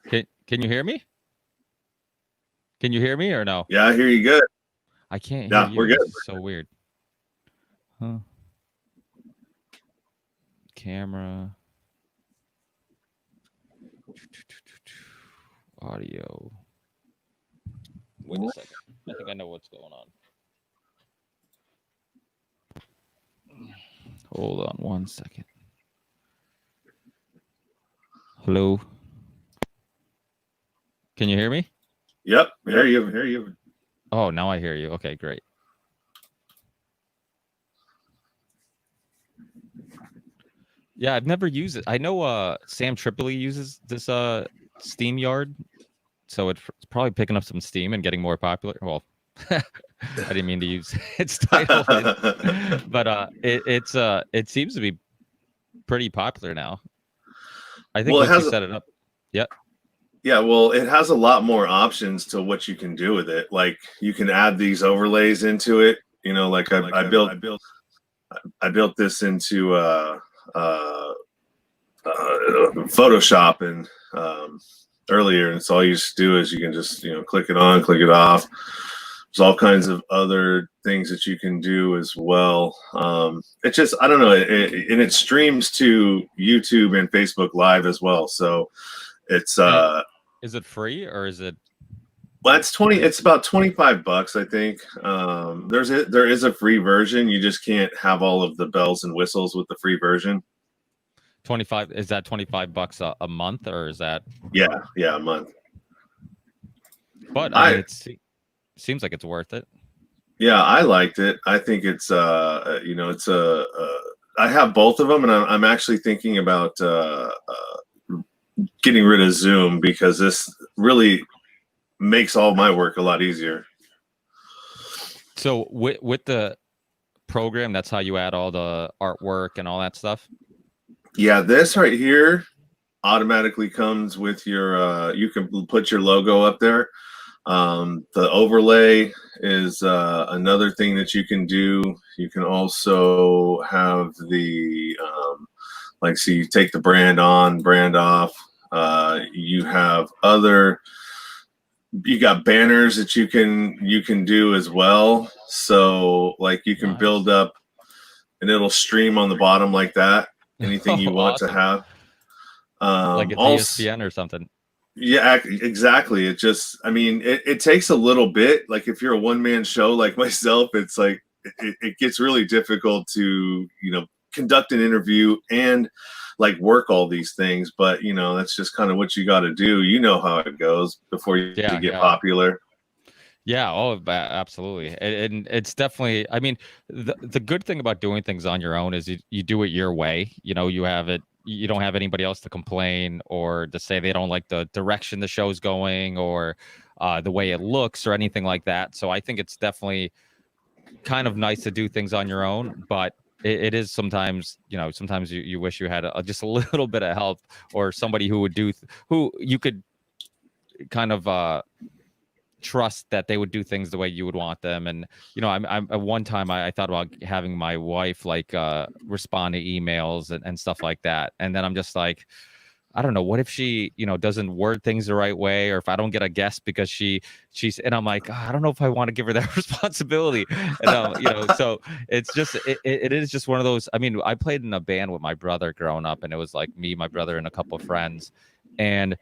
Can you hear me? Can you hear me or no? Yeah, I hear you good. I can't hear Yeah, you. we're good. This is so weird. Huh. Camera. Audio. Wait a second. I think I know what's going on. Hold on 1 second. Hello. Can you hear me? Yep, hear you. Oh, now I hear you. Okay, great. Yeah, I've never used it. I know Sam Tripoli uses this Steamyard, so it's probably picking up some steam and getting more popular. Well, I didn't mean to use its title, but it seems to be pretty popular now. I think once you set it up, yep. Yeah, well, it has a lot more options to what you can do with it. Like you can add these overlays into it. You know, like I built this into Photoshop and earlier, and so all you just do is you can just click it on, click it off. There's all kinds of other things that you can do as well. It's just, I don't know, and it streams to YouTube and Facebook Live as well. So it's is it free or is it? Well, it's about $25, I think. There is a free version. You just can't have all of the bells and whistles with the free version. 25, is that $25 a month, or is that? Yeah, a month. But I mean, it seems like it's worth it. Yeah, I liked it. I think it's it's I have both of them, and I'm actually thinking about getting rid of Zoom because this really makes all my work a lot easier. So with the program, that's how you add all the artwork and all that stuff? Yeah, this right here automatically comes with your you can put your logo up there. The overlay is another thing that you can do. You can also have the like, so you take the brand on, brand off. You have you got banners that you can do as well. So like you can build up and it'll stream on the bottom like that. Anything you want to have. Like it's ESPN or something. Yeah, exactly. It just, I mean, it takes a little bit. Like if you're a one-man show like myself, it's like it gets really difficult to conduct an interview and like work all these things. But that's just kind of what you got to do. You know how it goes before you get popular. Yeah, oh, absolutely. And it's definitely, I mean, the good thing about doing things on your own is you do it your way. You don't have anybody else to complain or to say they don't like the direction the show's going or the way it looks or anything like that. So I think it's definitely kind of nice to do things on your own, but it is sometimes, sometimes you wish you had just a little bit of help or somebody who would who you could kind of trust that they would do things the way you would want them. And I'm at one time I thought about having my wife like respond to emails and stuff like that, and then I'm just like, I don't know, what if she doesn't word things the right way, or if I don't get a guest because she's, and I'm like, I don't know if I want to give her that responsibility. And so it's just it is just one of those. I mean, I played in a band with my brother growing up, and it was like me, my brother, and a couple of friends, and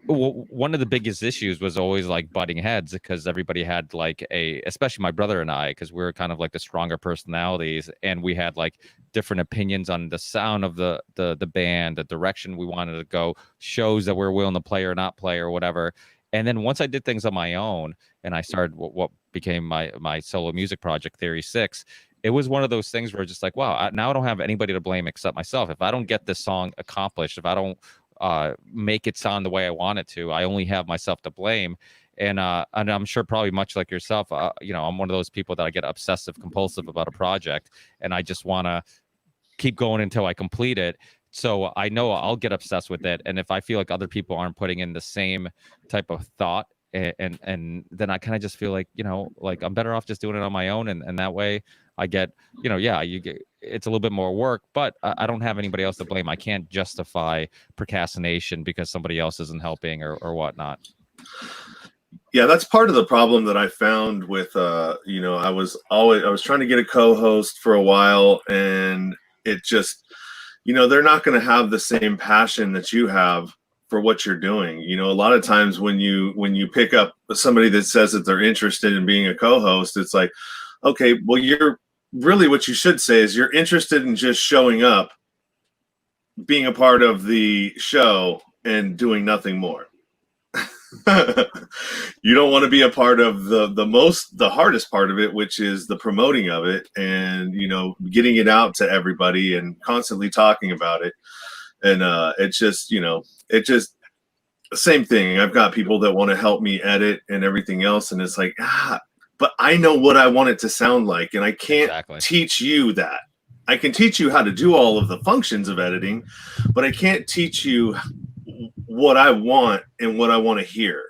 one of the biggest issues was always like butting heads because everybody had like especially my brother and I, because we were kind of like the stronger personalities, and we had like different opinions on the sound of the band, the direction we wanted to go, shows that we're willing to play or not play or whatever. And then once I did things on my own and I started what became my solo music project, Theory 6, it was one of those things where just like, wow, now I don't have anybody to blame except myself. If I don't get this song accomplished, if I don't make it sound the way I want it to, I only have myself to blame. And I'm sure probably much like yourself, I'm one of those people that I get obsessive compulsive about a project, and I just want to keep going until I complete it. So I know I'll get obsessed with it. And if I feel like other people aren't putting in the same type of thought, and then I kind of just feel like, like I'm better off just doing it on my own. And that way I get, you get, it's a little bit more work, but I don't have anybody else to blame. I can't justify procrastination because somebody else isn't helping or whatnot. Yeah, that's part of the problem that I found with you know, I was trying to get a co-host for a while, and it just, you know, they're not going to have the same passion that you have for what you're doing. You know, a lot of times when you pick up somebody that says that they're interested in being a co-host, it's like, okay, well, you're really, what you should say is you're interested in just showing up, being a part of the show, and doing nothing more. You don't want to be a part of the hardest part of it, which is the promoting of it, and, you know, getting it out to everybody and constantly talking about it. And it's just, you know, it just, same thing. I've got people that want to help me edit and everything else, and it's like, but I know what I want it to sound like, and I can't teach you that. I can teach you how to do all of the functions of editing, but I can't teach you what I want and what I want to hear,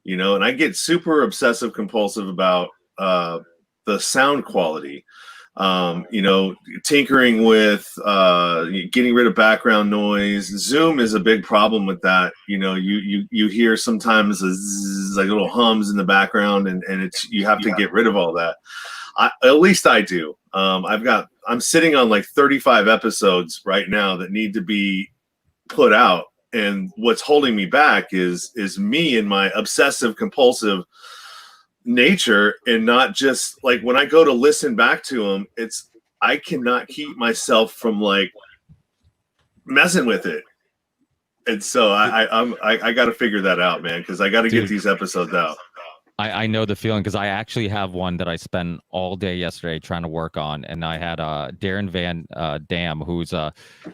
you know. And I get super obsessive compulsive about the sound quality, you know, tinkering with getting rid of background noise. Zoom is a big problem with that. You know, you hear sometimes like little hums in the background, and it's, you have to get rid of all that. At least I do. I'm sitting on like 35 episodes right now that need to be put out. And what's holding me back is me and my obsessive compulsive nature, and not just like when I go to listen back to them, it's, I cannot keep myself from like messing with it. And so I got to figure that out, man, because I got to get these episodes out. I know the feeling, because I actually have one that I spent all day yesterday trying to work on, and I had Darren Van Dam, who's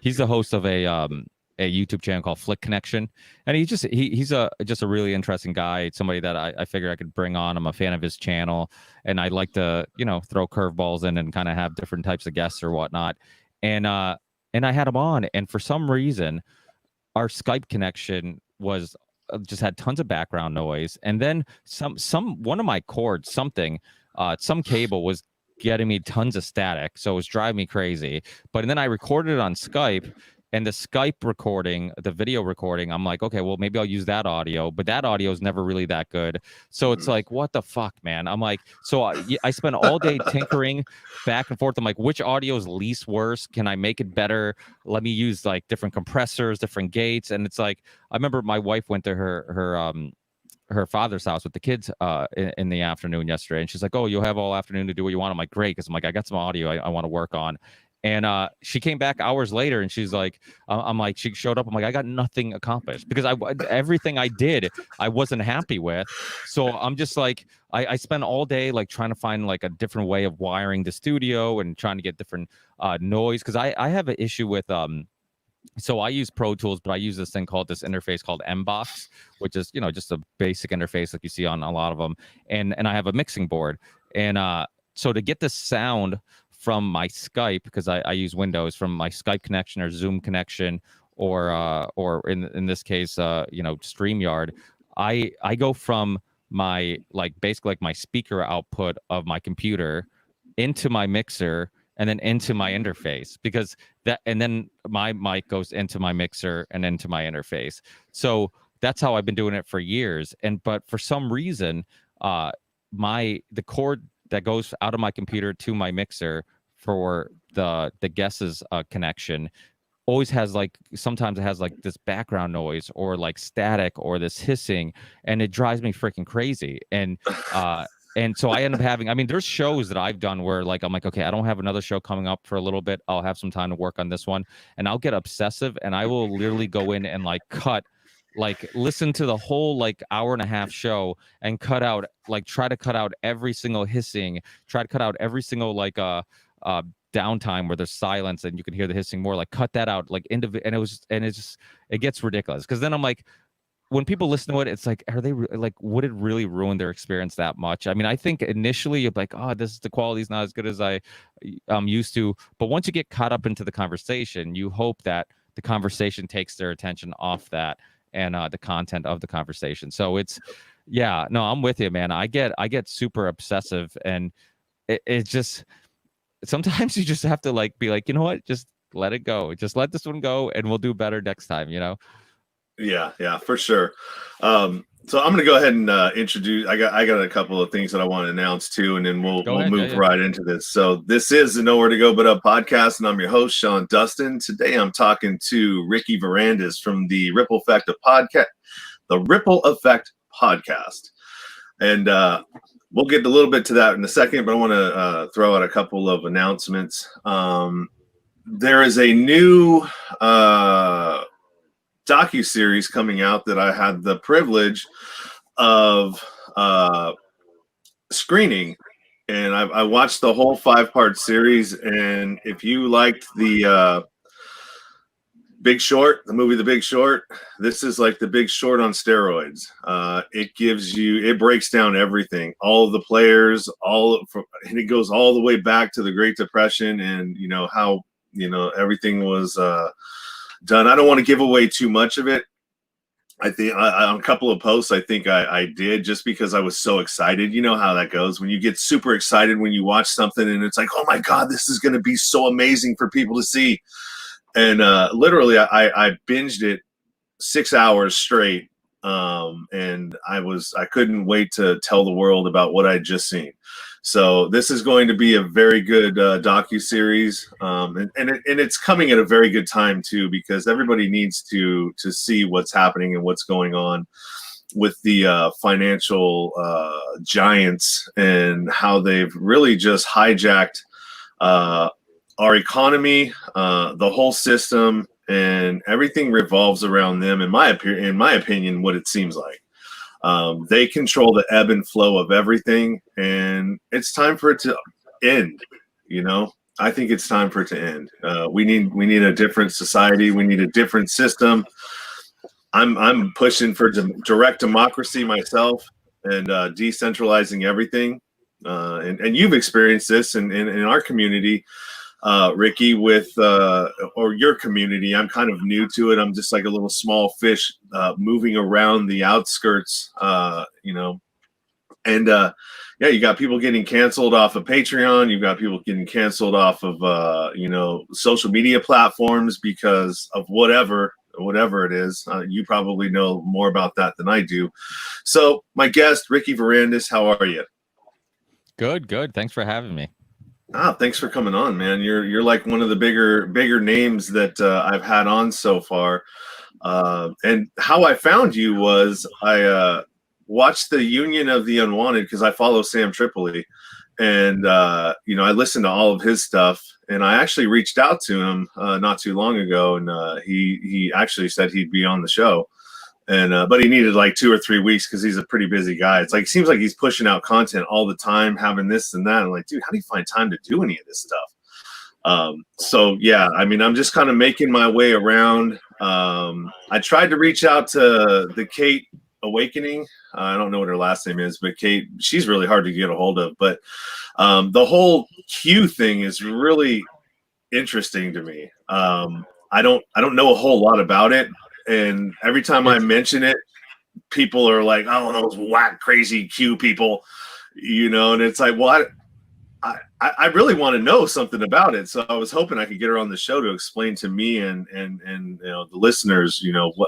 he's the host of a YouTube channel called Flick Connection, and he's just a really interesting guy. Somebody that I figured I could bring on. I'm a fan of his channel, and I like to, you know, throw curveballs in and kind of have different types of guests or whatnot. And I had him on, and for some reason, our Skype connection was just had tons of background noise, and then one of my cords, some cable was getting me tons of static, so it was driving me crazy. But then I recorded it on Skype. And the Skype recording, the video recording, I'm like, okay, well, maybe I'll use that audio, but that audio is never really that good. So it's like, what the fuck, man? I'm like, so I spent all day tinkering back and forth. I'm like, which audio is least worse? Can I make it better? Let me use like different compressors, different gates. And it's like, I remember my wife went to her father's house with the kids in the afternoon yesterday, and she's like, oh, you'll have all afternoon to do what you want. I'm like, great, because I'm like, I got some audio I want to work on. And she came back hours later, and she's like, I'm like, she showed up. I'm like, I got nothing accomplished, because everything I did, I wasn't happy with. So I'm just like, I spent all day like trying to find like a different way of wiring the studio and trying to get different noise, because I have an issue with so I use Pro Tools, but I use this interface called MBox, which is, you know, just a basic interface like you see on a lot of them. And I have a mixing board, and so to get the sound from my Skype, because I use Windows, from my Skype connection or Zoom connection, or in this case, you know, Steamyard, I go from my basically my speaker output of my computer into my mixer, and then into my interface, because and then my mic goes into my mixer and into my interface. So that's how I've been doing it for years. But for some reason, the cord that goes out of my computer to my mixer for the guest's connection always has sometimes it has this background noise or static or this hissing, and it drives me freaking crazy. And so I end up having, I mean, there's shows that I've done where I'm like, okay, I don't have another show coming up for a little bit, I'll have some time to work on this one, and I'll get obsessive, and I will literally go in and cut, listen to the whole hour and a half show and cut out, try to cut out every single hissing, try to cut out every single downtime where there's silence and you can hear the hissing more, cut that out, and it gets ridiculous, because then I'm like, when people listen to it, it's like, are they would it really ruin their experience that much? I mean, I think initially you're like, oh, the quality's not as good as I'm used to, but once you get caught up into the conversation, you hope that the conversation takes their attention off that and the content of the conversation. So it's, no, I'm with you, man. I get super obsessive, and it's just, sometimes you just have to like be like, you know what, just let it go, just let this one go, and we'll do better next time, you know. Yeah, for sure. So I'm going to go ahead and introduce. I got a couple of things that I want to announce too, and then we'll Go ahead. move Yeah. right into this. So this is the Nowhere to Go But Up podcast, and I'm your host, Sean Dustin. Today I'm talking to Ricky Varandas from the Ripple Effect podcast, and we'll get a little bit to that in a second. But I want to throw out a couple of announcements. There is a new docuseries coming out that I had the privilege of screening, and I watched the whole 5-part series. And if you liked the Big Short, the movie The Big Short, this is like The Big Short on steroids. It breaks down everything, all of the players, and it goes all the way back to the Great Depression, and how everything was done. I don't want to give away too much of it. I think on a couple of posts, I think I did, just because I was so excited. You know how that goes when you get super excited when you watch something and it's like, oh my God, this is going to be so amazing for people to see. And literally, I binged it 6 hours straight, and I couldn't wait to tell the world about what I'd just seen. So this is going to be a very good docuseries, and it's coming at a very good time too, because everybody needs to see what's happening and what's going on with the financial giants, and how they've really just hijacked our economy, the whole system, and everything revolves around them. In my opinion, what it seems like. They control the ebb and flow of everything, and it's time for it to end. I think it's time for it to end. We need a different society. We need a different system. I'm pushing for direct democracy myself, and decentralizing everything. And you've experienced this in our community, Ricky, with or your community. I'm kind of new to it. I'm just like a little small fish moving around the outskirts, and you got people getting canceled off of Patreon. You've got people getting canceled off of social media platforms because of whatever it is. You probably know more about that than I do. So my guest, Ricky Varandas, how are you? Good. Thanks for having me. Thanks for coming on, man. You're like one of the bigger names that I've had on so far. And how I found you was I watched the Union of the Unwanted, because I follow Sam Tripoli, and I listened to all of his stuff, and I actually reached out to him not too long ago, and he actually said he'd be on the show. And but he needed like 2 or 3 weeks, because he's a pretty busy guy. It's like, it seems like he's pushing out content all the time, having this and that. I'm like, dude, how do you find time to do any of this stuff? So yeah, I mean, I'm just kind of making my way around. I tried to reach out to the Kate Awakening. I don't know what her last name is, but Kate, she's really hard to get a hold of. But the whole Q thing is really interesting to me. I don't know a whole lot about it. And every time I mention it, people are like, "Oh, those whack, crazy Q people," And it's like, well, I really want to know something about it. So I was hoping I could get her on the show to explain to me and the listeners,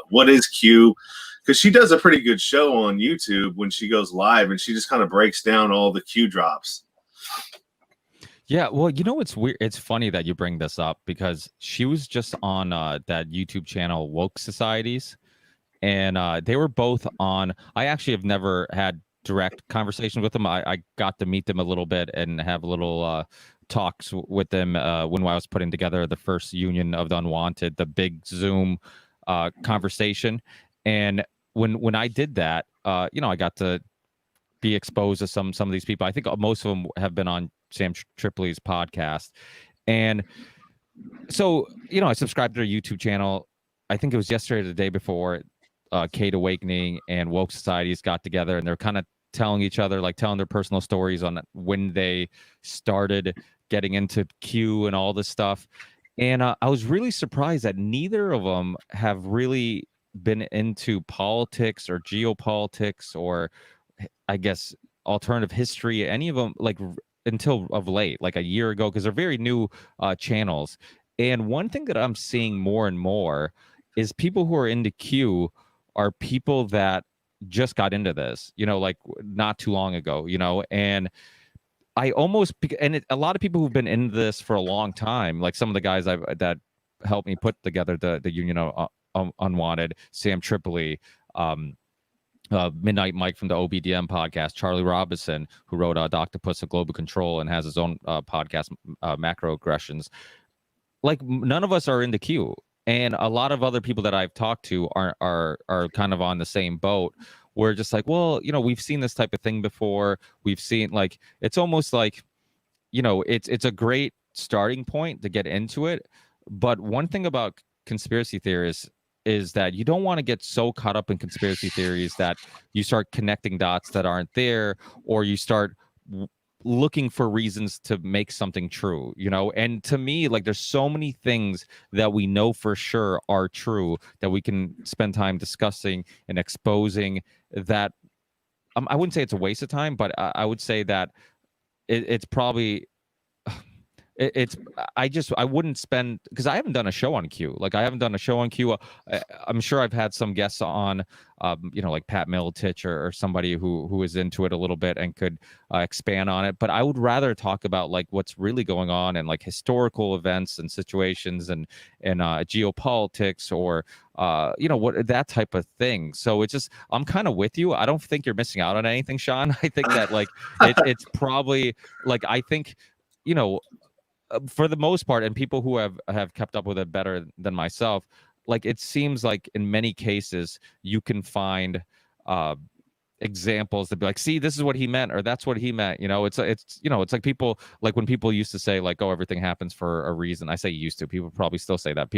what is Q, because she does a pretty good show on YouTube when she goes live, and she just kind of breaks down all the Q drops. Yeah, well, it's weird. It's funny that you bring this up, because she was just on that YouTube channel, Woke Societies, and they were both on. I actually have never had direct conversation with them. I got to meet them a little bit and have little talks with them when I was putting together the first Union of the Unwanted, the big Zoom conversation. And when I did that, I got to be exposed to some of these people. I think most of them have been on Sam Tripoli's podcast. And so, I subscribed to their YouTube channel. I think it was yesterday or the day before, Kate Awakening and Woke Societies got together, and they're kind of telling each other, like telling their personal stories on when they started getting into Q and all this stuff. And I was really surprised that neither of them have really been into politics or geopolitics or, I guess, alternative history. Any of them, like, until of late, like a year ago, because they're very new channels. And one thing that I'm seeing more and more is people who are into Q are people that just got into this, like not too long ago, and I almost, and a lot of people who've been in this for a long time, like some of the guys that helped me put together the Union Unwanted, Sam Tripoli, Midnight Mike from the OBDM podcast, Charlie Robinson, who wrote Octopus of Global Control and has his own podcast, Macroaggressions. Like none of us are in the queue, and a lot of other people that I've talked to are kind of on the same boat. We're just like, well, we've seen this type of thing before. We've seen, like, it's almost like, it's a great starting point to get into it. But one thing about conspiracy theories is that you don't want to get so caught up in conspiracy theories that you start connecting dots that aren't there, or you start looking for reasons to make something true, and to me, like, there's so many things that we know for sure are true that we can spend time discussing and exposing, that I wouldn't say it's a waste of time, but I would say that it's probably I wouldn't spend, because I haven't done a show on Q. Like, I haven't done a show on Q. I'm sure I've had some guests on, like Pat Miletich or somebody who is into it a little bit and could expand on it. But I would rather talk about like what's really going on and like historical events and situations and geopolitics or what, that type of thing. So it's just, I'm kind of with you. I don't think you're missing out on anything, Sean. I think that like it's probably like, I think, for the most part, and people who have kept up with it better than myself, like, it seems like in many cases you can find examples to be like, see, this is what he meant, or that's what he meant. It's like people, like when people used to say like, oh, everything happens for a reason. I say used to, people probably still say that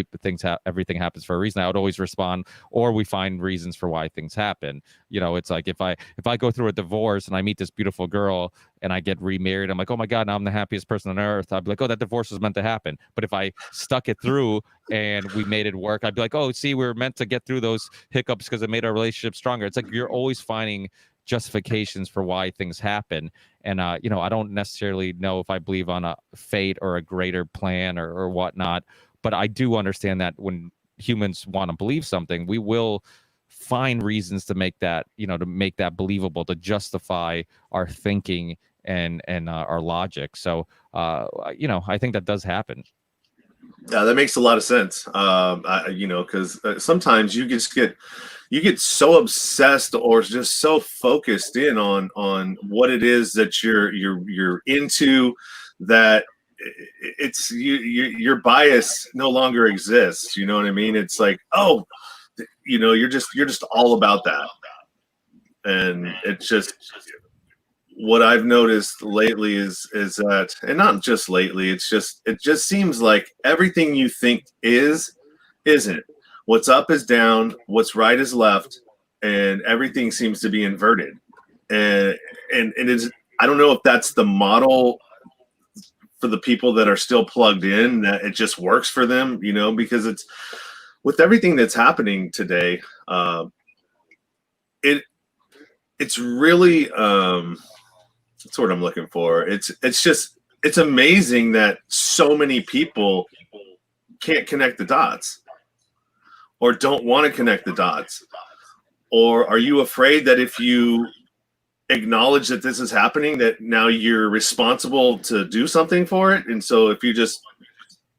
everything happens for a reason. I would always respond, or we find reasons for why things happen. It's like if I go through a divorce and I meet this beautiful girl and I get remarried, I'm like, oh my God, now I'm the happiest person on earth. I'd be like, oh, that divorce was meant to happen. But if I stuck it through and we made it work, I'd be like, oh, see, we were meant to get through those hiccups because it made our relationship stronger. It's like you're always finding justifications for why things happen. And, I don't necessarily know if I believe on a fate or a greater plan or whatnot, but I do understand that when humans want to believe something, we will find reasons to make that, to make that believable, to justify our thinking and our logic. So, I think that does happen. Yeah, that makes a lot of sense. Because sometimes you get so obsessed or just so focused in on what it is that you're into, that it's your bias no longer exists. You know what I mean? It's like, oh, you're just all about that, and it's just what I've noticed lately is that, and not just lately, it just seems like everything you think isn't. What's up is down, what's right is left, and everything seems to be inverted. And it's, I don't know if that's the model for the people that are still plugged in, that it just works for them, because it's, with everything that's happening today, it's really, that's what I'm looking for. It's amazing that so many people can't connect the dots, or don't want to connect the dots. Or are you afraid that if you acknowledge that this is happening, that now you're responsible to do something for it? And so if you just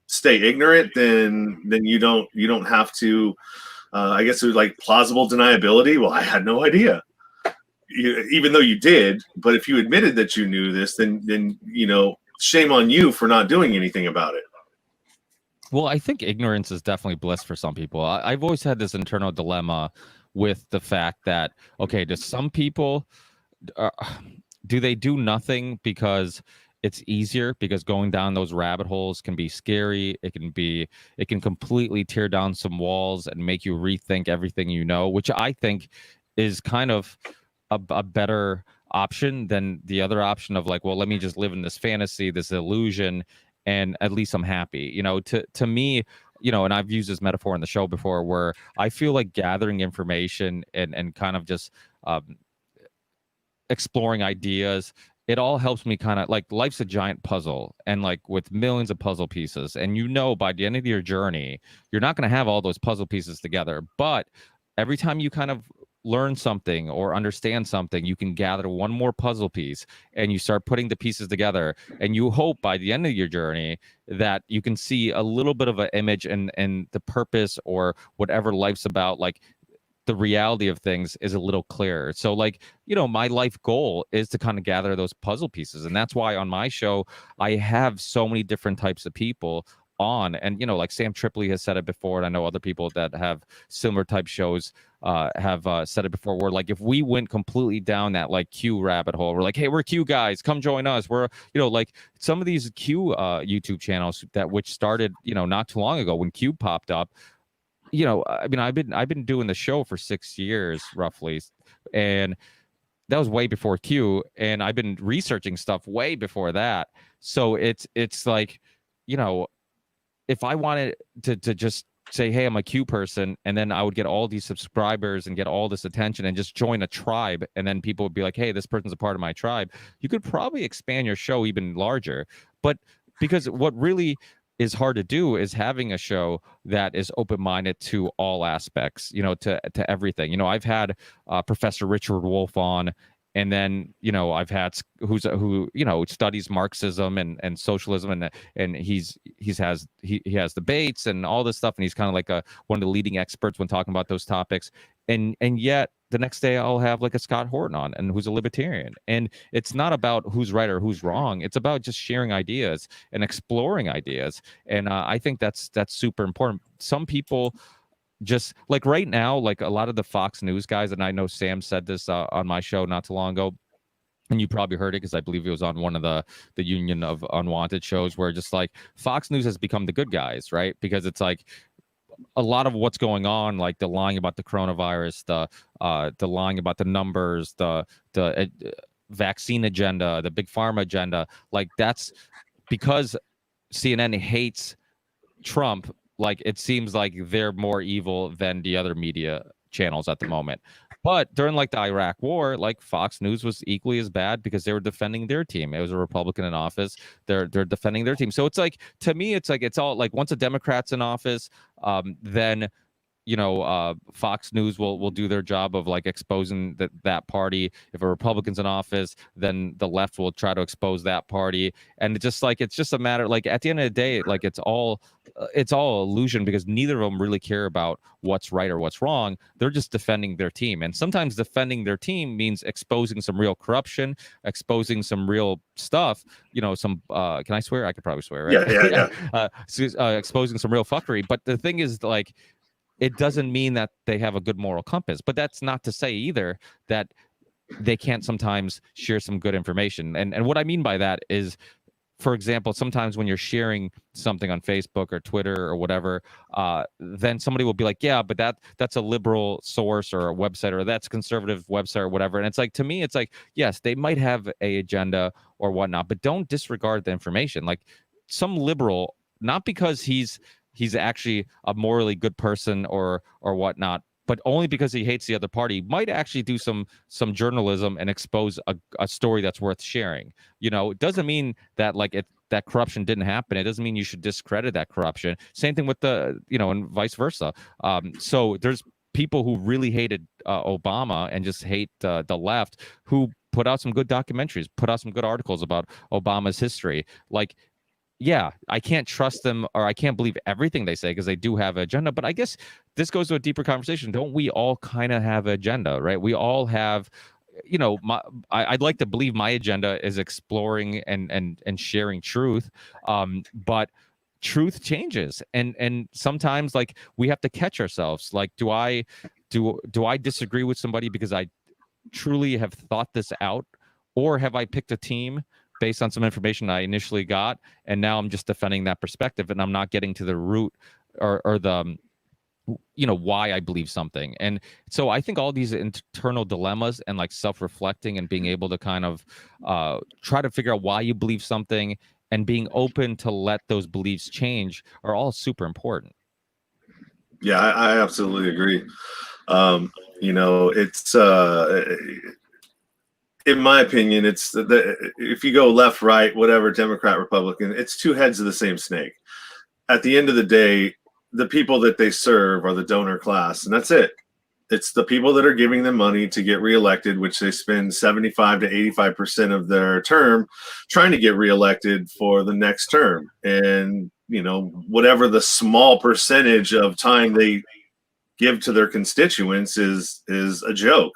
stay ignorant, then you don't have to, I guess it was like plausible deniability. Well, I had no idea. Even though you did, but if you admitted that you knew this, then shame on you for not doing anything about it. Well, I think ignorance is definitely bliss for some people. I've always had this internal dilemma with the fact that, okay, do some people, do they do nothing because it's easier, because going down those rabbit holes can be scary. It can completely tear down some walls and make you rethink everything, which I think is kind of a better option than the other option of like, well, let me just live in this fantasy, this illusion, and at least I'm happy. To me, and I've used this metaphor in the show before, where I feel like gathering information and kind of just exploring ideas it all helps me kind of like life's a giant puzzle and like with millions of puzzle pieces. And by the end of your journey, you're not going to have all those puzzle pieces together. But every time you kind of learn something or understand something, you can gather one more puzzle piece and you start putting the pieces together. And you hope by the end of your journey that you can see a little bit of an image and the purpose or whatever life's about. Like the reality of things is a little clearer. So like, my life goal is to kind of gather those puzzle pieces. And that's why on my show, I have so many different types of people on. And, like Sam Tripoli has said it before. And I know other people that have similar type shows have said it before, where like, if we went completely down that like Q rabbit hole, we're like, hey, we're Q guys, come join us. We're, like some of these Q YouTube channels which started, not too long ago when Q popped up. I mean, I've been doing the show for 6 years roughly, and that was way before Q. And I've been researching stuff way before that. So it's like, if I wanted to just say, hey, I'm a Q person, and then I would get all these subscribers and get all this attention and just join a tribe, and then people would be like, hey, this person's a part of my tribe. You could probably expand your show even larger. But because what really is hard to do is having a show that is open-minded to all aspects, to everything. I've had Professor Richard Wolff on, and then I've had who studies Marxism and socialism, and he has debates and all this stuff, and he's kind of like one of the leading experts when talking about those topics. And yet the next day I'll have like a Scott Horton on, and who's a libertarian. And it's not about who's right or who's wrong. It's about just sharing ideas and exploring ideas. And I think that's super important. Some people just like right now, like a lot of the Fox News guys, and I know Sam said this on my show not too long ago, and you probably heard it because I believe it was on one of the Union of Unwanted shows, where just like Fox News has become the good guys, right? Because it's like a lot of what's going on, like the lying about the coronavirus, the lying about the numbers, the vaccine agenda, the big pharma agenda, like that's because CNN hates Trump. Like it seems like they're more evil than the other media channels at the moment. But during like the Iraq war, like Fox News was equally as bad because they were defending their team. It was a Republican in office. They're defending their team. So it's like, to me, it's like, it's all like once a Democrat's in office, then Fox News will do their job of like exposing that party. If a Republican's in office, then the left will try to expose that party. And it's just a matter, like at the end of the day, like it's all illusion, because neither of them really care about what's right or what's wrong. They're just defending their team. And sometimes defending their team means exposing some real corruption, exposing some real stuff, can I swear? I could probably swear, right? Yeah. Exposing some real fuckery. But the thing is, like, it doesn't mean that they have a good moral compass. But that's not to say either that they can't sometimes share some good information. And what I mean by that is, for example, sometimes when you're sharing something on Facebook or Twitter or whatever, then somebody will be like, yeah, but that's a liberal source or a website, or that's a conservative website or whatever. And it's like, to me, it's like, yes, they might have a agenda or whatnot, but don't disregard the information. Like some liberal, not because he's actually a morally good person or whatnot, but only because he hates the other party, might actually do some journalism and expose a story that's worth sharing. It doesn't mean that that corruption didn't happen. It doesn't mean you should discredit that corruption. Same thing with and vice versa. So there's people who really hated Obama and just hate the left, who put out some good documentaries, put out some good articles about Obama's history. Like, yeah, I can't trust them, or I can't believe everything they say because they do have an agenda. But I guess this goes to a deeper conversation. Don't we all kind of have an agenda, right? We all have, I'd like to believe my agenda is exploring and sharing truth. But truth changes, and sometimes like we have to catch ourselves. Like, do I disagree with somebody because I truly have thought this out, or have I picked a team based on some information I initially got, and now I'm just defending that perspective, and I'm not getting to the root or the why I believe something. And so I think all these internal dilemmas and like self-reflecting and being able to kind of try to figure out why you believe something and being open to let those beliefs change are all super important. Yeah, I absolutely agree. It's in my opinion, it's if you go left, right, whatever, Democrat, Republican, it's two heads of the same snake. At the end of the day, the people that they serve are the donor class, and that's it. It's the people that are giving them money to get reelected, which they spend 75 to 85% of their term trying to get reelected for the next term. And, you know, whatever the small percentage of time they give to their constituents is a joke.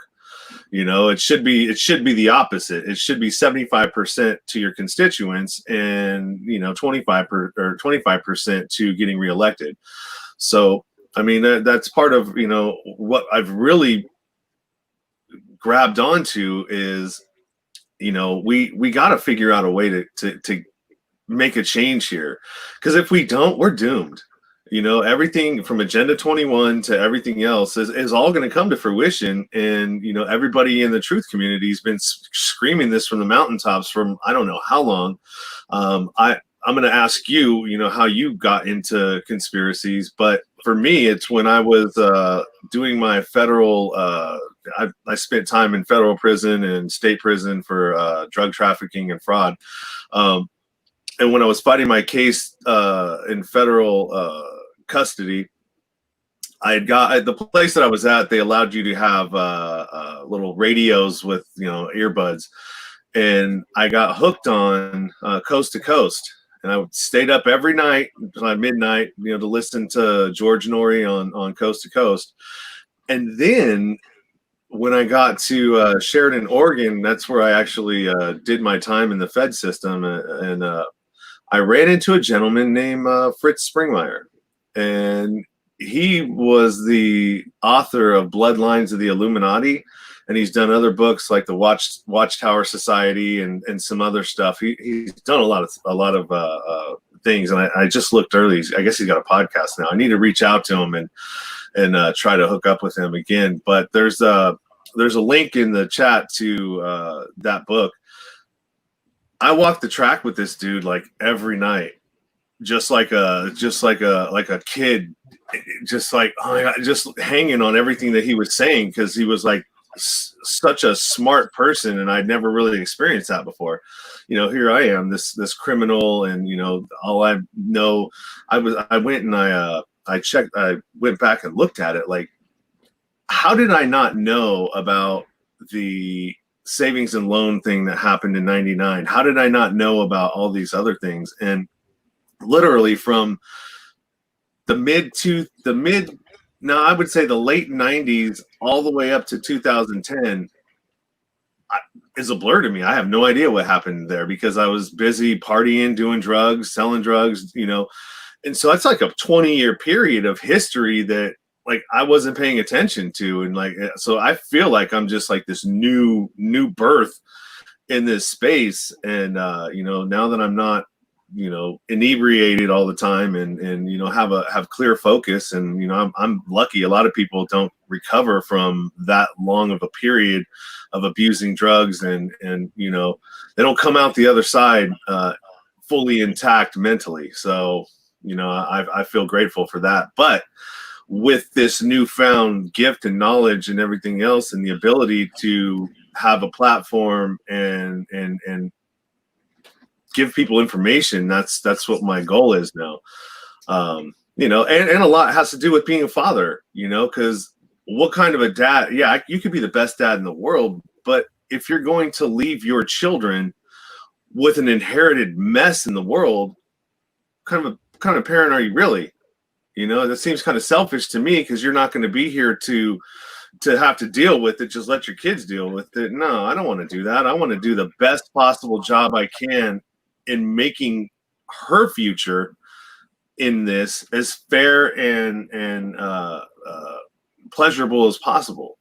You know, it should be the opposite. It should be 75% to your constituents and, you know, 25% to getting reelected. So, I mean, that's part of, you know, what I've really grabbed onto is, you know, we got to figure out a way to make a change here, because if we don't, we're doomed. You know, everything from Agenda 21 to everything else is all going to come to fruition. And, you know, everybody in the truth community has been screaming this from the mountaintops from I don't know how long. I'm going to ask you, you know, how you got into conspiracies. But for me, it's when I was doing my federal, I spent time in federal prison and state prison for drug trafficking and fraud. And when I was fighting my case in federal custody, I got at the place that I was at, they allowed you to have little radios with, you know, earbuds. And I got hooked on Coast to Coast. And I stayed up every night until midnight, you know, to listen to George Norrie on Coast to Coast. And then when I got to Sheridan, Oregon, that's where I actually did my time in the Fed system. And I ran into a gentleman named Fritz Springmeier. And he was the author of Bloodlines of the Illuminati. And he's done other books like the Watchtower Society and some other stuff. He's done a lot of things. And I just looked early. I guess he's got a podcast now. I need to reach out to him and try to hook up with him again. But there's a link in the chat to that book. I walked the track with this dude like every night, just like a kid, just like, oh my God, just hanging on everything that he was saying, because he was like such a smart person, and I'd never really experienced that before. You know, here I am, this criminal, and you know, all I know, I went back and looked at it, like, how did I not know about the savings and loan thing that happened in '99? How did I not know about all these other things? And literally from I would say the late '90s all the way up to 2010 is a blur to me. I have no idea what happened there, because I was busy partying, doing drugs, selling drugs, you know. And so it's like a 20-year period of history that, like, I wasn't paying attention to. And like, so I feel like I'm just like this new birth in this space. And, you know, now that I'm not, you know, inebriated all the time and, you know, have clear focus. And, you know, I'm lucky. A lot of people don't recover from that long of a period of abusing drugs. And, you know, they don't come out the other side fully intact mentally. So, you know, I feel grateful for that. But with this newfound gift and knowledge and everything else, and the ability to have a platform and give people information, that's what my goal is now. You know, and a lot has to do with being a father, you know, because what kind of a dad, yeah, you could be the best dad in the world, but if you're going to leave your children with an inherited mess in the world, kind of parent are you really? You know, that seems kind of selfish to me, because you're not going to be here to have to deal with it. Just let your kids deal with it. No, I don't want to do that. I want to do the best possible job I can in making her future in this as fair and pleasurable as possible.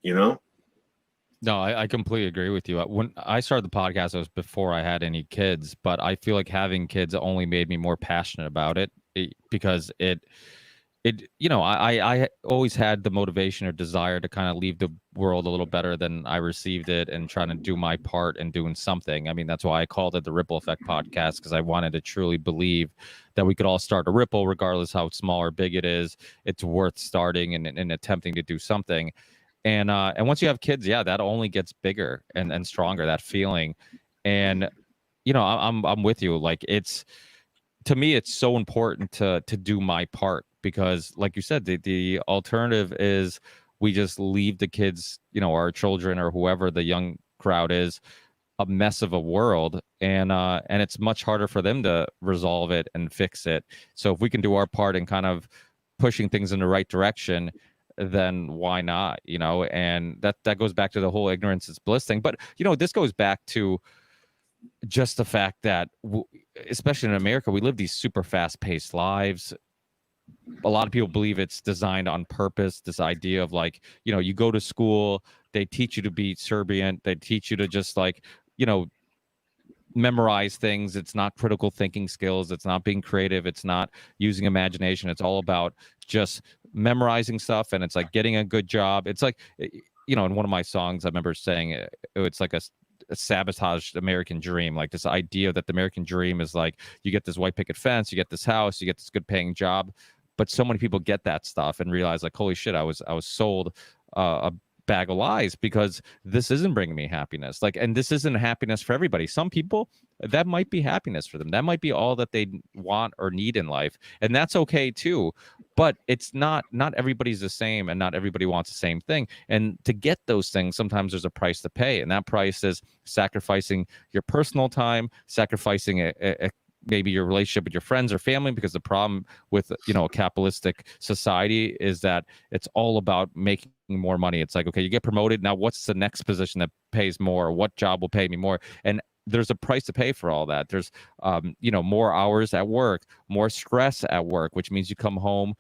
You know? No, I completely agree with you. When I started the podcast, it was before I had any kids, but I feel like having kids only made me more passionate about it, because it you know, I always had the motivation or desire to kind of leave the world a little better than I received it, and trying to do my part in doing something. I mean, that's why I called it the Ripple Effect Podcast, because I wanted to truly believe that we could all start a ripple, regardless how small or big it is. It's worth starting and attempting to do something. And once you have kids, yeah, that only gets bigger and stronger, that feeling. And I'm with you. Like, it's, to me, it's so important to do my part, because like you said, the alternative is we just leave the kids, our children or whoever the young crowd is, a mess of a world, and it's much harder for them to resolve it and fix it. So if we can do our part in kind of pushing things in the right direction, then why not? And that goes back to the whole ignorance is bliss thing. But this goes back to just the fact that especially in America, we live these super fast paced lives. A lot of people believe it's designed on purpose, this idea of like, you go to school, they teach you to be Serbian, they teach you to just like, memorize things. It's not critical thinking skills, it's not being creative, it's not using imagination. It's all about just memorizing stuff, and it's like getting a good job. It's like, in one of my songs, I remember saying it's like a sabotaged American dream, like this idea that the American dream is like, you get this white picket fence, you get this house, you get this good paying job. But so many people get that stuff and realize like, holy shit, I was sold a bag of lies, because this isn't bringing me happiness. Like, and this isn't happiness for everybody. Some people, that might be happiness for them. That might be all that they want or need in life, and that's okay too. But it's not everybody's the same, and not everybody wants the same thing. And to get those things, sometimes there's a price to pay, and that price is sacrificing your personal time, sacrificing maybe your relationship with your friends or family, because the problem with a capitalistic society is that it's all about making more money. It's like, okay, you get promoted, now what's the next position that pays more? What job will pay me more? And there's a price to pay for all that. There's more hours at work, more stress at work, which means you come home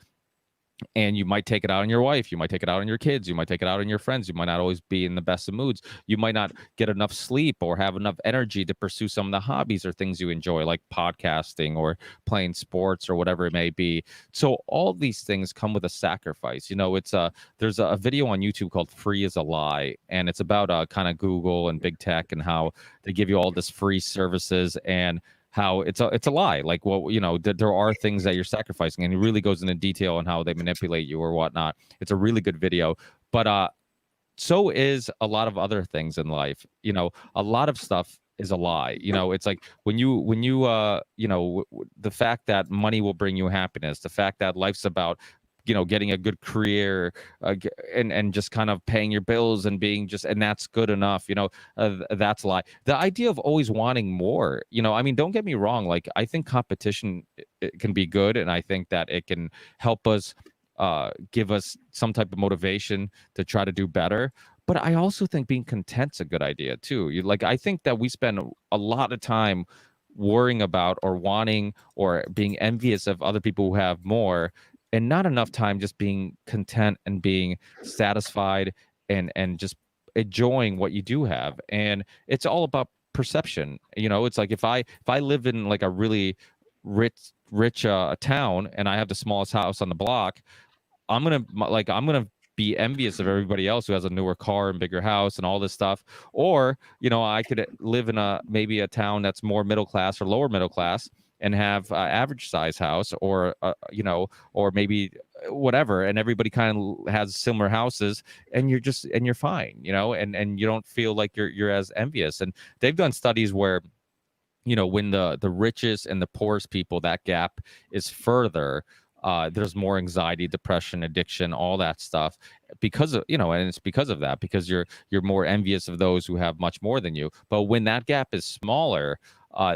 and you might take it out on your wife, you might take it out on your kids, you might take it out on your friends, you might not always be in the best of moods, you might not get enough sleep or have enough energy to pursue some of the hobbies or things you enjoy, like podcasting or playing sports or whatever it may be. So all these things come with a sacrifice. It's there's a video on YouTube called Free is a Lie, and it's about kind of Google and big tech and how they give you all this free services, and how it's a lie. Like, well, there are things that you're sacrificing, and he really goes into detail on how they manipulate you or whatnot. It's a really good video. But so is a lot of other things in life. A lot of stuff is a lie. It's like when you the fact that money will bring you happiness, the fact that life's about getting a good career, and just kind of paying your bills and being just, and that's good enough. That's a lie. The idea of always wanting more. I mean, don't get me wrong. Like, I think competition, it can be good, and I think that it can help us, give us some type of motivation to try to do better. But I also think being content's a good idea too. I think that we spend a lot of time worrying about or wanting or being envious of other people who have more, and not enough time just being content and being satisfied and just enjoying what you do have. And it's all about perception. It's like if I live in like a really rich town, and I have the smallest house on the block, I'm gonna be envious of everybody else who has a newer car and bigger house and all this stuff. Or I could live in maybe a town that's more middle class or lower middle class, and have average size house, or or maybe whatever, and everybody kind of has similar houses, and you're fine, and you don't feel like you're as envious. And they've done studies where when the richest and the poorest people, that gap is further, there's more anxiety, depression, addiction, all that stuff, because of and it's because of that, because you're more envious of those who have much more than you. But when that gap is smaller,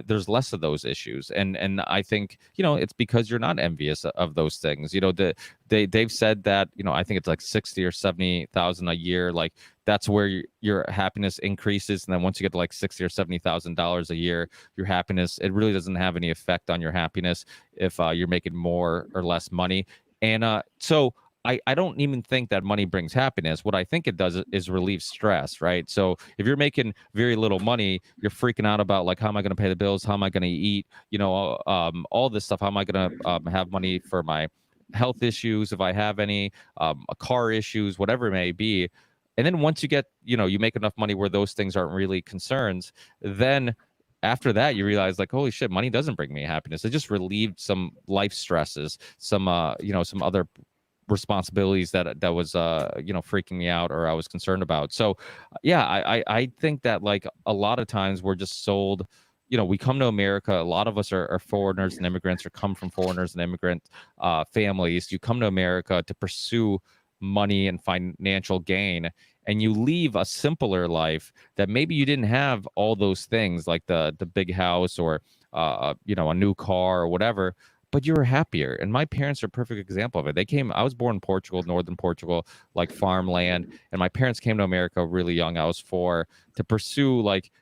there's less of those issues, and I think it's because you're not envious of those things. They've said that I think it's like 60 or 70,000 a year, like that's where your happiness increases, and then once you get to like 60 or $70,000 a year, your happiness, it really doesn't have any effect on your happiness if you're making more or less money. And so I don't even think that money brings happiness. What I think it does is relieve stress, right? So if you're making very little money, you're freaking out about like, how am I going to pay the bills? How am I going to eat? All this stuff. How am I going to have money for my health issues, if I have any, car issues, whatever it may be. And then once you get, you make enough money where those things aren't really concerns, then after that, you realize like, holy shit, money doesn't bring me happiness. It just relieved some life stresses, some other responsibilities that was freaking me out or I was concerned about. So yeah, I think that like a lot of times we're just sold. We come to America. A lot of us are foreigners and immigrants, or come from foreigners and immigrant families. You come to America to pursue money and financial gain, and you leave a simpler life that maybe you didn't have all those things like the big house or a new car or whatever, but you were happier. And my parents are a perfect example of it. I was born in Portugal, northern Portugal, like farmland, and my parents came to America really young. I was 4, to pursue like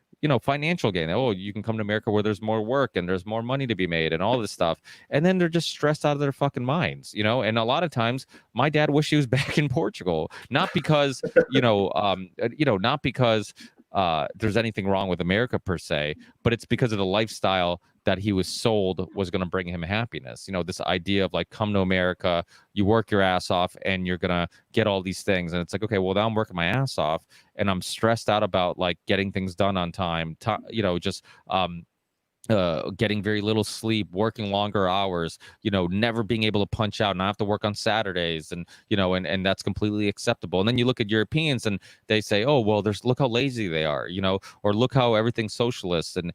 financial gain. Oh, you can come to America where there's more work and there's more money to be made and all this stuff. And then they're just stressed out of their fucking minds, and a lot of times my dad wished he was back in Portugal, not because, not because there's anything wrong with America per se, but it's because of the lifestyle that he was sold was going to bring him happiness. This idea of like, come to America, you work your ass off and you're going to get all these things. And it's like, okay, well, now I'm working my ass off and I'm stressed out about like getting things done on time, getting very little sleep, working longer hours, never being able to punch out, and I have to work on Saturdays, and and that's completely acceptable. And then you look at Europeans and they say, oh, well, look how lazy they are, or look how everything's socialist and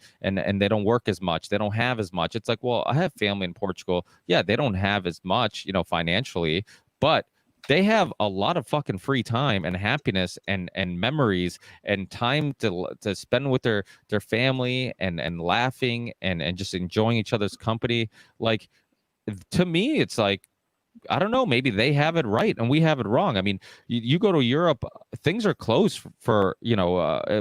they don't work as much, they don't have as much. It's like, well, I have family in Portugal. Yeah, they don't have as much, financially, but they have a lot of fucking free time and happiness and memories and time to spend with their family and laughing and just enjoying each other's company. Like, to me, it's like, I don't know, maybe they have it right and we have it wrong. I mean, you go to Europe, things are closed for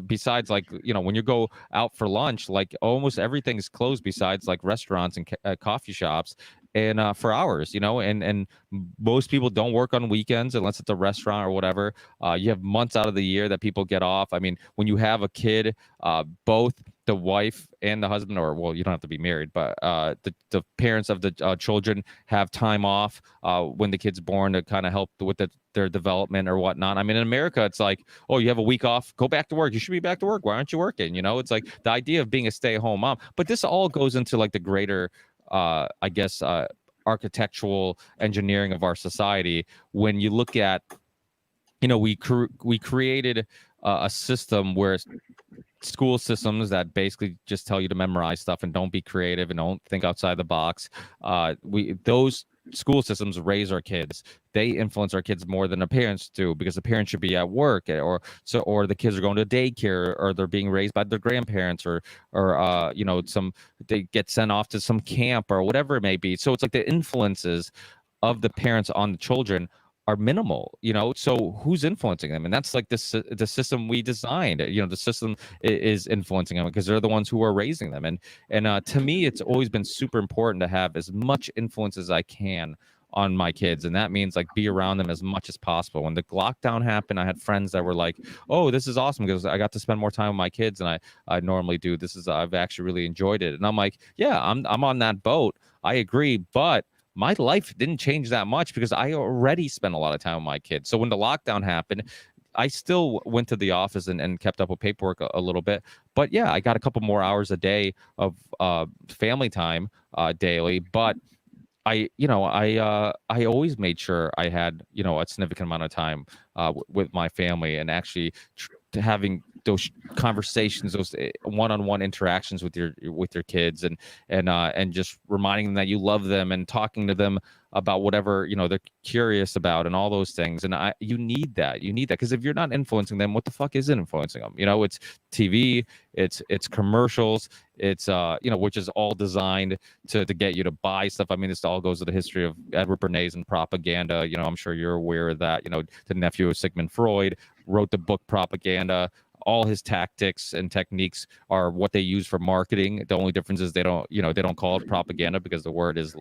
besides like, when you go out for lunch, like almost everything's closed besides like restaurants and coffee shops, and for hours, and most people don't work on weekends unless it's a restaurant or whatever. You have months out of the year that people get off. I mean, when you have a kid, both the wife and the husband, or well, you don't have to be married, but the parents of the children have time off when the kid's born to kind of help with their development or whatnot. I mean, in America, it's like, oh, you have a week off, go back to work. You should be back to work. Why aren't you working? It's like the idea of being a stay-at-home mom. But this all goes into like the greater architectural engineering of our society. When you look at, we created a system where school systems that basically just tell you to memorize stuff and don't be creative and don't think outside the box. Those school systems raise our kids. They influence our kids more than the parents do, because the parents should be at work, or the kids are going to daycare, or they're being raised by their grandparents, or they get sent off to some camp or whatever it may be. So it's like the influences of the parents on the children are minimal, so who's influencing them? And that's like the system we designed. The system is influencing them because they're the ones who are raising them. And to me, it's always been super important to have as much influence as I can on my kids, and that means like be around them as much as possible. When the lockdown happened, I had friends that were like, oh, this is awesome because I got to spend more time with my kids than I normally do. I've actually really enjoyed it. And I'm like, yeah, I'm on that boat. I agree, but my life didn't change that much because I already spent a lot of time with my kids. So when the lockdown happened, I still went to the office and kept up with paperwork a little bit. But yeah, I got a couple more hours a day of family time daily. But I always made sure I had, a significant amount of time with my family, and actually having those conversations, those one-on-one interactions with your kids, and just reminding them that you love them and talking to them about whatever they're curious about and all those things. And you need that because if you're not influencing them, what the fuck is influencing them? It's TV, it's commercials, it's which is all designed to get you to buy stuff. I mean, this all goes to the history of Edward Bernays and propaganda. I'm sure you're aware of that. The nephew of Sigmund Freud wrote the book Propaganda. All his tactics and techniques are what they use for marketing. The only difference is they don't call it propaganda because the word is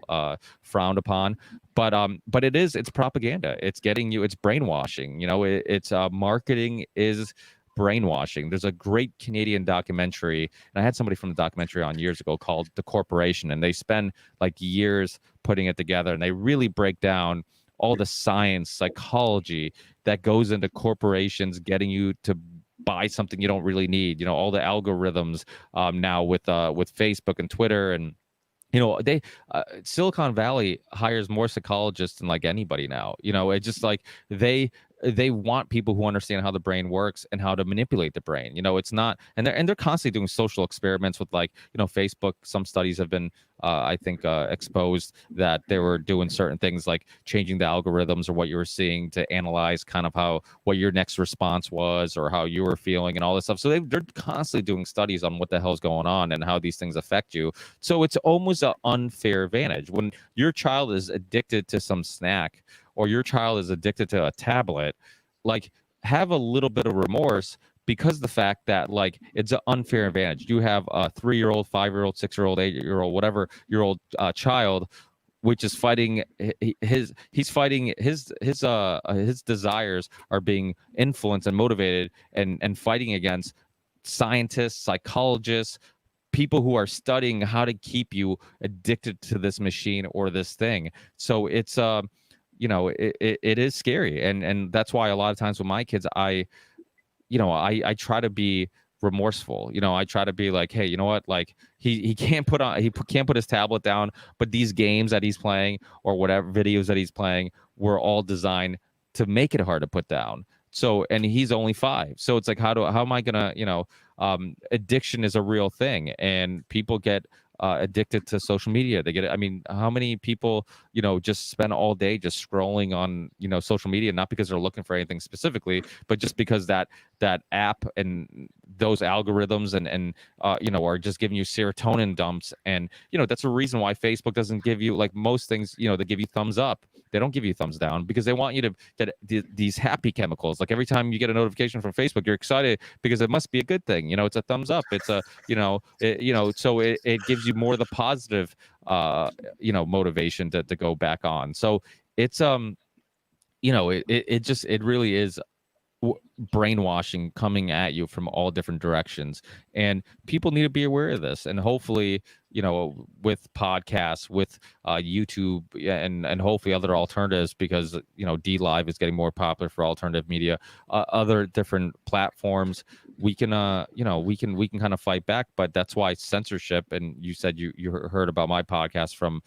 frowned upon. But it's propaganda. It's getting you. It's brainwashing. It's marketing is brainwashing. There's a great Canadian documentary, and I had somebody from the documentary on years ago called The Corporation, and they spend like years putting it together, and they really break down all the science, psychology that goes into corporations getting you to buy something you don't really need. All the algorithms now with Facebook and Twitter and you know, they Silicon Valley hires more psychologists than like anybody now. You know, it's just like they want people who understand how the brain works and how to manipulate the brain. You know, it's not, and they're constantly doing social experiments with, like, you know, Facebook. Some studies have been I think exposed that they were doing certain things like changing the algorithms or what you were seeing to analyze kind of how what your next response was or how you were feeling and all this stuff. So they're constantly doing studies on what the hell's going on and how these things affect you. So it's almost an unfair advantage when your child is addicted to some snack or your child is addicted to a tablet. Like, have a little bit of remorse, because the fact that, like, it's an unfair advantage. You have a 3-year-old, 5-year-old, 6-year-old, 8-year-old, whatever year old child, which is fighting he's fighting his desires are being influenced and motivated and fighting against scientists, psychologists, people who are studying how to keep you addicted to this machine or this thing. So it's you know, it is scary, and that's why a lot of times with my kids, I try to be remorseful. You know, I try to be like, hey, you know what, like, he can't can't put his tablet down, but these games that he's playing or whatever videos that he's playing were all designed to make it hard to put down. So, and he's only 5, so it's like, how am I gonna, addiction is a real thing, and people get addicted to social media. They get it. I mean, how many people, just spend all day just scrolling on, social media, not because they're looking for anything specifically, but just because that app and those algorithms and are just giving you serotonin dumps. And, that's a reason why Facebook doesn't give you, like most things, they give you thumbs up. They don't give you thumbs down because they want you to get these happy chemicals. Like every time you get a notification from Facebook, you're excited because it must be a good thing. It's a thumbs up. It's a, so it gives you more of the positive, motivation to go back on. So it's, it really is brainwashing coming at you from all different directions, and people need to be aware of this. And hopefully, with podcasts, with YouTube, and hopefully other alternatives, because D Live is getting more popular for alternative media, other different platforms, we can we can kind of fight back. But that's why censorship, and you said you heard about my podcast from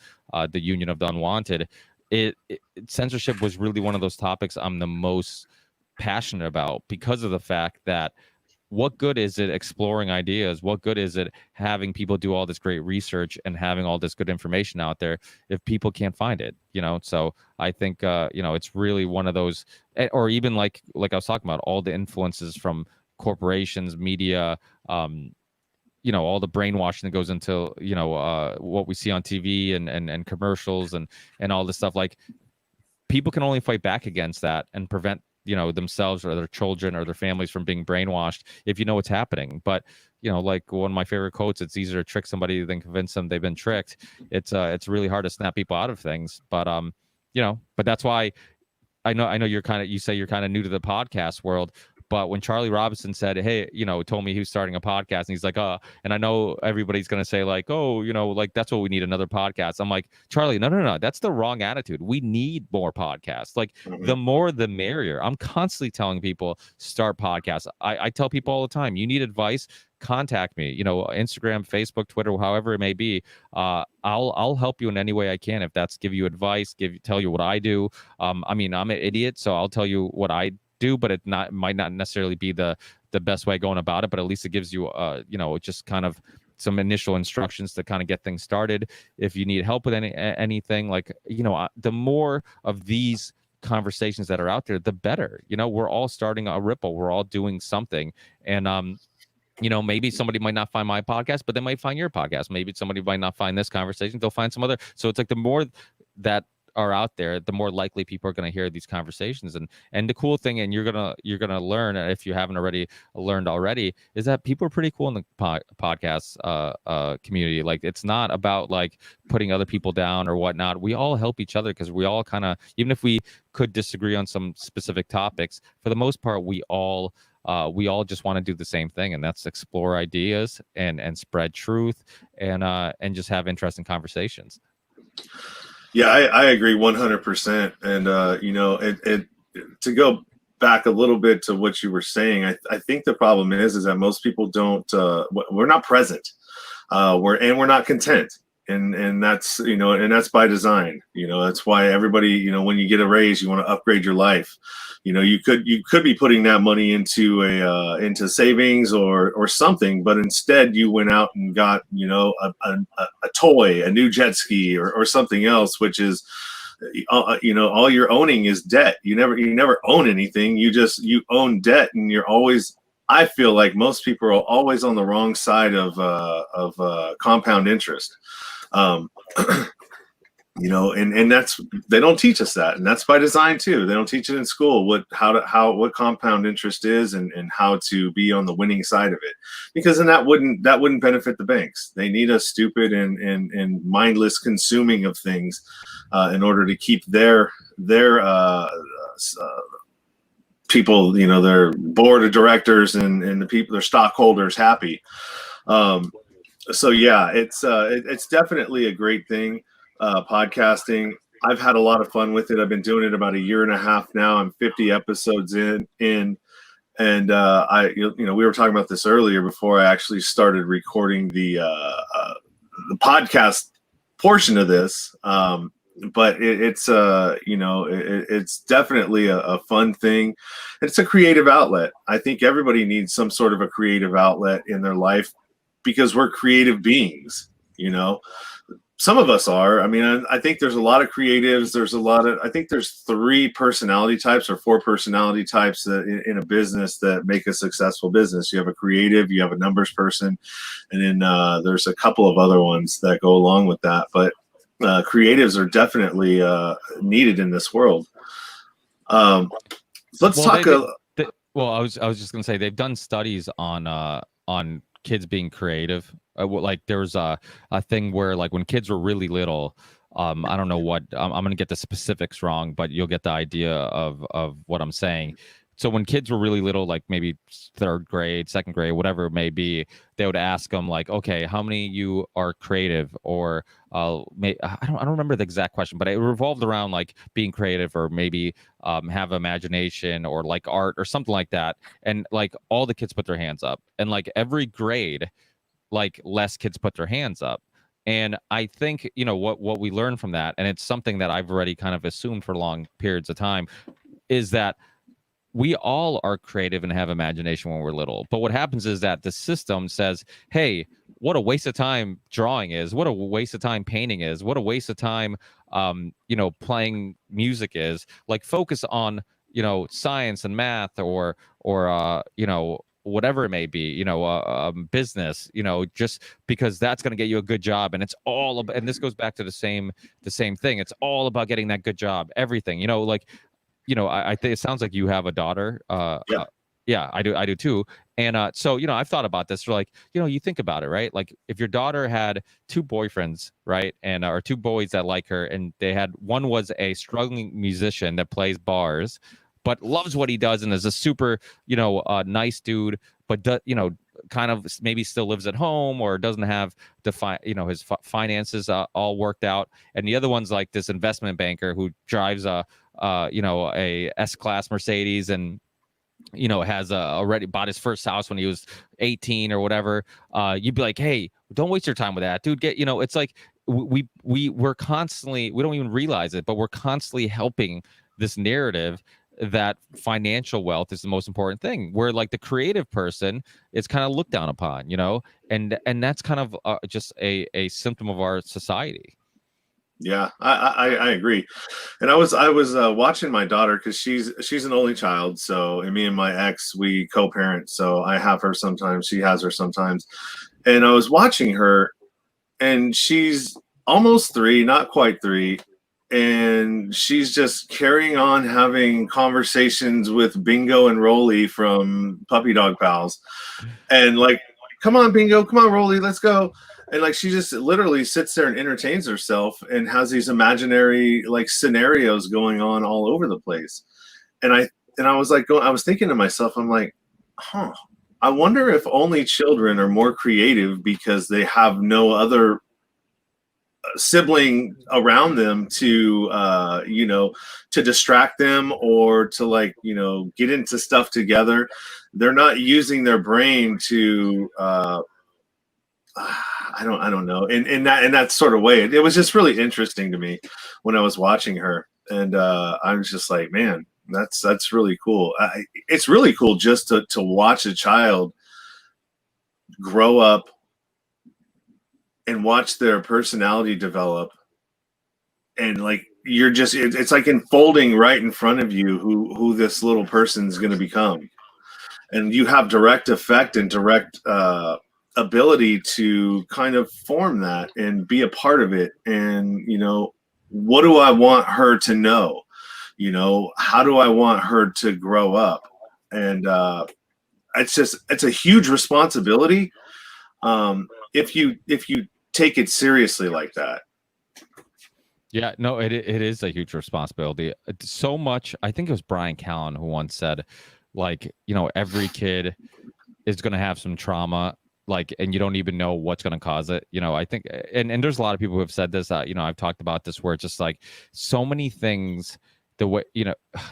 the Union of the Unwanted. Censorship was really one of those topics I'm the most passionate about, because of the fact that what good is it exploring ideas? What good is it having people do all this great research and having all this good information out there if people can't find it? So I think it's really one of those, or even like I was talking about, all the influences from corporations, media, all the brainwashing that goes into what we see on TV and commercials and all this stuff. Like, people can only fight back against that and prevent themselves or their children or their families from being brainwashed if you know what's happening. But like one of my favorite quotes, it's easier to trick somebody than convince them they've been tricked. It's really hard to snap people out of things. But but that's why I know you say you're kind of new to the podcast world. But when Charlie Robinson said, hey, told me he was starting a podcast, and he's like, and I know everybody's going to say like, oh, like that's what we need, another podcast. I'm like, Charlie, no. That's the wrong attitude. We need more podcasts. Like, the more, the merrier. I'm constantly telling people, start podcasts. I tell people all the time, you need advice, contact me, Instagram, Facebook, Twitter, however it may be. I'll help you in any way I can. If that's give you advice, tell you what I do. I mean, I'm an idiot, so I'll tell you what I do, but might not necessarily be the best way going about it. But at least it gives you just kind of some initial instructions to kind of get things started. If you need help with anything, like the more of these conversations that are out there, the better. We're all starting a ripple. We're all doing something. And maybe somebody might not find my podcast, but they might find your podcast. Maybe somebody might not find this conversation, they'll find some other. So it's like the more that are out there, the more likely people are going to hear these conversations. And the cool thing, and you're gonna learn, if you haven't already learned already, is that people are pretty cool in the podcast community. Like, it's not about like putting other people down or whatnot. We all help each other, because we all kind of, even if we could disagree on some specific topics, for the most part, we all just want to do the same thing, and that's explore ideas and spread truth and just have interesting conversations. Yeah, I agree 100%. And to go back a little bit to what you were saying, I think the problem is that most people don't. We're not present. We're not content. and that's, you know, and that's by design. You know, that's why everybody, you know, when you get a raise, you want to upgrade your life. You know, you could be putting that money into into savings or something, but instead you went out and got, you know, a toy, a new jet ski, or something else, which is, you know, all you're owning is debt. You never own anything. You own debt, and you're always, I feel like most people are always on the wrong side of compound interest. You know, and that's, they don't teach us that, and that's by design too. They don't teach it in school what compound interest is, and how to be on the winning side of it, because then that wouldn't benefit the banks. They need us stupid and mindless consuming of things in order to keep their people, you know, their board of directors and the people, their stockholders, happy. So yeah, it's definitely a great thing. Podcasting, I've had a lot of fun with it. I've been doing it about 1.5 years now. I'm 50 episodes in, and you know, we were talking about this earlier before I actually started recording the podcast portion of this. But it's you know, it's definitely a fun thing. It's a creative outlet. I think everybody needs some sort of a creative outlet in their life, because we're creative beings, you know. Some of us are. I mean, I think there's a lot of creatives. I think there's 3 personality types or 4 personality types that in a business that make a successful business. You have a creative, you have a numbers person, and then there's a couple of other ones that go along with that. But creatives are definitely needed in this world. Let's talk. Well, I was just gonna say, they've done studies on kids being creative. Like there was a thing where, like, when kids were really little, I don't know what, I'm going to get the specifics wrong, but you'll get the idea of what I'm saying. So when kids were really little, like maybe 3rd grade, 2nd grade, whatever it may be, they would ask them, like, okay, how many of you are creative? Or I don't remember the exact question, but it revolved around like being creative, or maybe have imagination, or like art or something like that. And like all the kids put their hands up, and like every grade, like less kids put their hands up. And I think, you know, what we learned from that, and it's something that I've already kind of assumed for long periods of time, is that we all are creative and have imagination when we're little. But what happens is that the system says, hey, what a waste of time drawing is, what a waste of time painting is, what a waste of time you know, playing music is. Like, focus on, you know, science and math, or you know, whatever it may be, you know, business, you know, just because that's going to get you a good job. And it's all about, and this goes back to the same thing. It's all about getting that good job, everything, you know, like, you know, I think it sounds like you have a daughter. Yeah. Yeah, I do too. And so, you know, I've thought about this. Like, you know, you think about it, right? Like, if your daughter had 2 boyfriends, right, and or 2 boys that like her, and they had, one was a struggling musician that plays bars, but loves what he does and is a super, you know, nice dude, but you know, kind of maybe still lives at home, or doesn't have you know, his finances all worked out. And the other one's like this investment banker who drives you know, a S-Class Mercedes, and, you know, has already bought his first house when he was 18 or whatever. You'd be like, hey, don't waste your time with that, dude. You know, it's like we're constantly, we don't even realize it, but we're constantly helping this narrative that financial wealth is the most important thing, where like the creative person is kind of looked down upon, you know, and that's kind of just a symptom of our society. Yeah, I agree. And I was watching my daughter, because she's an only child. So, and me and my ex, we co-parent. So I have her sometimes, she has her sometimes. And I was watching her, and she's almost 3, not quite 3. And she's just carrying on having conversations with Bingo and Rolly from Puppy Dog Pals. And like, come on, Bingo, come on, Rolly, let's go. And like, she just literally sits there and entertains herself and has these imaginary like scenarios going on all over the place. And I was like, I was thinking to myself, I'm like, huh, I wonder if only children are more creative because they have no other sibling around them to you know, to distract them, or to, like, you know, get into stuff together. They're not using their brain to I don't know. In that sort of way, it was just really interesting to me when I was watching her, and I was just like, man, that's really cool. It's really cool just to watch a child grow up and watch their personality develop, and like you're just it's like unfolding right in front of you who this little person's going to become, and you have direct effect and direct ability to kind of form that and be a part of it. And what do I want her to know? How do I want her to grow up? And it's a huge responsibility if you take it seriously like that. Yeah, no, it is a huge responsibility. So much. I think it was Brian Callen who once said, like, every kid is going to have some trauma, like, and you don't even know what's going to cause it. I think, and there's a lot of people who have said this. I've talked about this, where it's just like so many things. The way,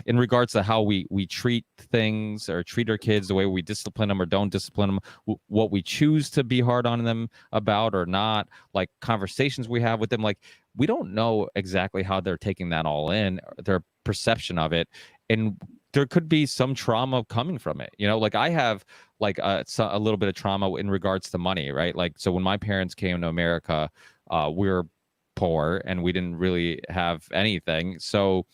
in regards to how we treat things or treat our kids, the way we discipline them or don't discipline them, what we choose to be hard on them about or not, like conversations we have with them, like we don't know exactly how they're taking that all in, their perception of it. And there could be some trauma coming from it. Like I have like a little bit of trauma in regards to money, right? Like, so when my parents came to America, we were poor and we didn't really have anything. So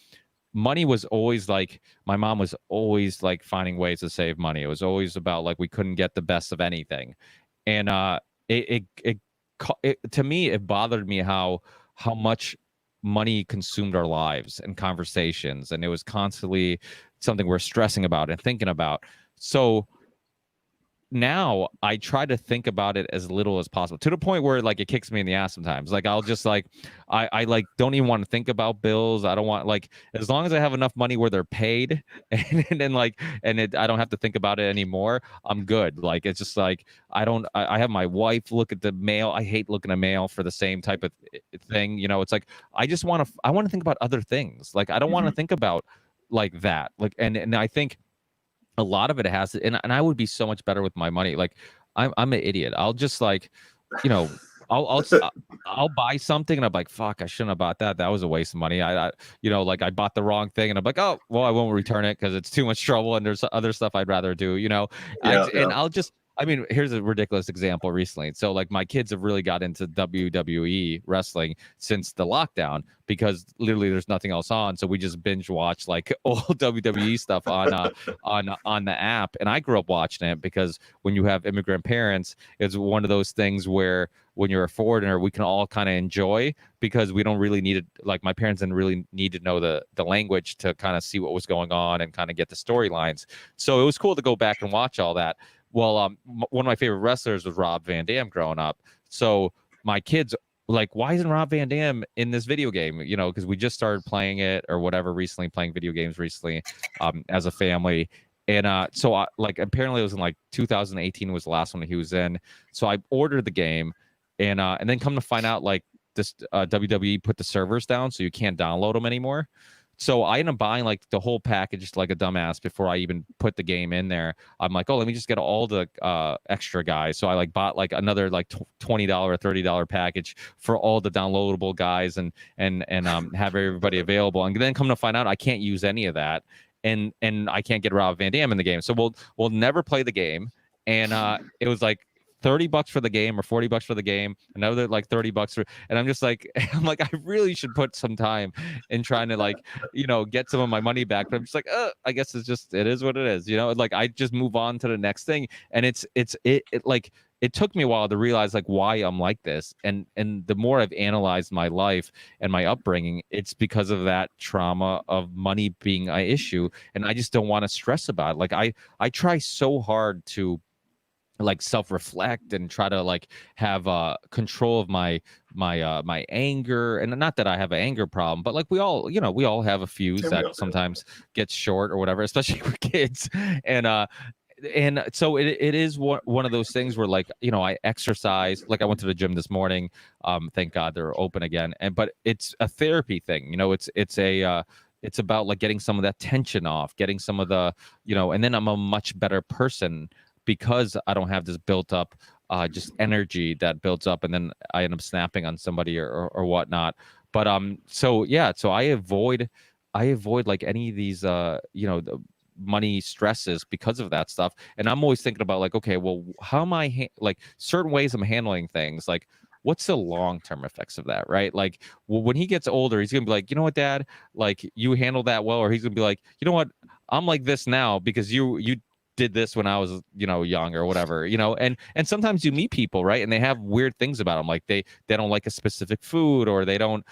money was always like, my mom was always like finding ways to save money. It was always about like we couldn't get the best of anything. And it to me, it bothered me how much money consumed our lives and conversations, and it was constantly something we're stressing about and thinking about. So now I try to think about it as little as possible, to the point where like it kicks me in the ass sometimes. Like I'll just like I like don't even want to think about bills. I don't want, like, as long as I have enough money where they're paid and then like I don't have to think about it anymore, I'm good. Like it's just like I have my wife look at the mail. I hate looking at mail for the same type of thing. It's like I want to think about other things. Like I don't want to think about like that. Like and I think a lot of it has, and I would be so much better with my money. Like I'm an idiot. I'll just like, I'll buy something and I'm like, fuck, I shouldn't have bought that. That was a waste of money. I like I bought the wrong thing and I'm like, oh, well, I won't return it because it's too much trouble and there's other stuff I'd rather do, and I'll just, here's a ridiculous example recently. So like my kids have really got into WWE wrestling since the lockdown because literally there's nothing else on. So we just binge watch like old WWE stuff on the app. And I grew up watching it because when you have immigrant parents, it's one of those things where when you're a foreigner, we can all kind of enjoy because we don't really need it. Like my parents didn't really need to know the language to kind of see what was going on and kind of get the storylines. So it was cool to go back and watch all that. Well, one of my favorite wrestlers was Rob Van Dam growing up. So my kids like, why isn't Rob Van Dam in this video game? Because we just started playing it or whatever recently, playing video games recently as a family. And so like apparently it was in like 2018 was the last one that he was in. So I ordered the game and then come to find out like this WWE put the servers down so you can't download them anymore. So I ended up buying like the whole package like a dumbass before I even put the game in there. I'm like, oh, let me just get all the extra guys. So I like bought like another like $20 or $30 package for all the downloadable guys and have everybody available. And then come to find out I can't use any of that, and I can't get Rob Van Dam in the game. So we'll never play the game. And it was like $30 for the game or $40 for the game, another like $30 for, and I'm just like, I really should put some time in trying to like, get some of my money back. But I'm just like, I guess it is what it is, like I just move on to the next thing. And it like, it took me a while to realize like why I'm like this. And the more I've analyzed my life and my upbringing, it's because of that trauma of money being an issue. And I just don't want to stress about it. Like I try so hard to like self-reflect and try to like have control of my anger. And not that I have an anger problem, but like we all have a fuse that sometimes gets short or whatever, especially with kids. And so it is one of those things where like, I exercise, like I went to the gym this morning. Thank God they're open again. But it's a therapy thing, it's about like getting some of that tension off, getting some of the, and then I'm a much better person because I don't have this built up just energy that builds up, and then I end up snapping on somebody or whatnot. But so yeah, so I avoid like any of these the money stresses because of that stuff. And I'm always thinking about like, okay, well, how am I like certain ways I'm handling things, like what's the long-term effects of that, right? Like, well, when he gets older, he's gonna be like, you know what, Dad, like you handle that well. Or he's gonna be like, you know what, I'm like this now because you did this when I was, young or whatever, and sometimes you meet people, right? And they have weird things about them. Like they don't like a specific food, or they don't,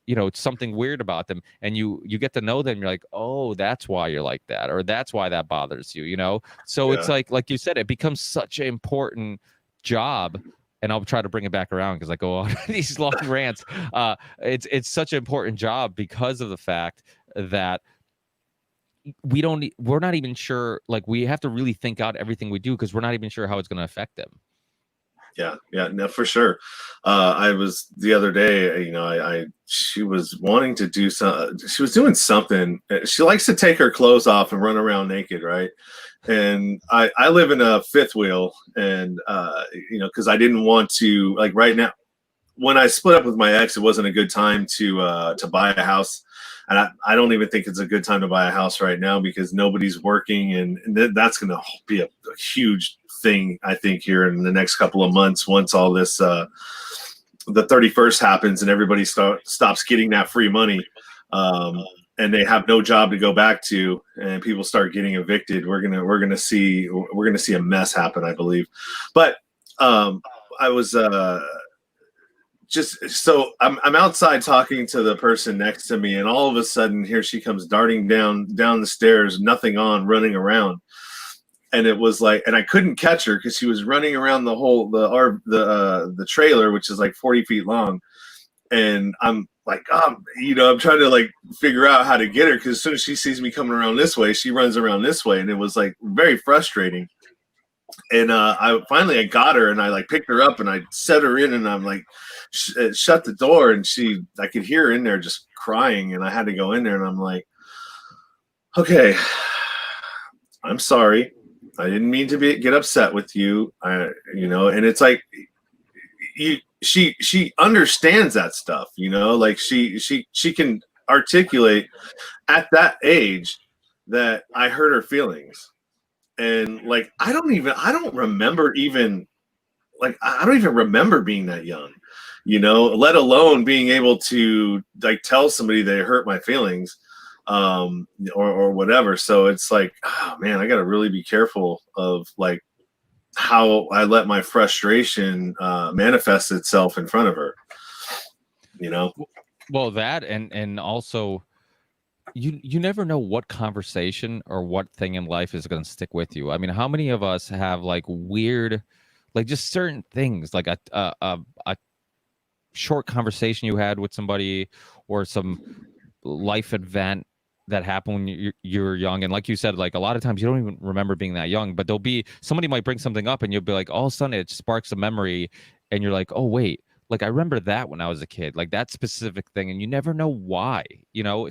it's something weird about them. And you get to know them. You're like, oh, that's why you're like that. Or that's why that bothers you, So it's like you said, it becomes such an important job. And I'll try to bring it back around because I go on these long rants. It's such an important job because of the fact that we're not even sure, like we have to really think out everything we do because we're not even sure how it's going to affect them. Yeah, no, for sure. I was the other day, she was wanting to do she was doing something. She likes to take her clothes off and run around naked, right? And I live in a fifth wheel, and because I didn't want to, like, right now, when I split up with my ex, it wasn't a good time to buy a house. And I don't even think it's a good time to buy a house right now because nobody's working. And that's going to be a huge thing, I think, here in the next couple of months, once all this, the 31st happens and everybody stops getting that free money. And they have no job to go back to, and people start getting evicted. We're gonna see a mess happen, I believe. But I was so I'm outside talking to the person next to me, and all of a sudden here she comes darting down the stairs, nothing on, running around. And it was like, and I couldn't catch her because she was running around the trailer, which is like 40 feet long. And I'm like, I'm trying to like figure out how to get her, because as soon as she sees me coming around this way, she runs around this way. And it was like very frustrating. And I got her, and I like picked her up and I set her in, and I'm like, shut the door. And I could hear her in there just crying, and I had to go in there, and I'm like, okay, I'm sorry. I didn't mean to get upset with you. And it's like, she understands that stuff, like she can articulate at that age that I hurt her feelings. And like, I don't even remember being that young, let alone being able to like tell somebody they hurt my feelings, or whatever. So it's like, oh man, I got to really be careful of like how I let my frustration manifest itself in front of her, Well, that, and also, you never know what conversation or what thing in life is going to stick with you. I mean, how many of us have like weird, like just certain things, like a short conversation you had with somebody, or some life event that happened when you're young. And like you said, like a lot of times you don't even remember being that young, but somebody might bring something up and you'll be like, all of a sudden it sparks a memory, and you're like, oh wait, like I remember that when I was a kid, like that specific thing, and you never know why,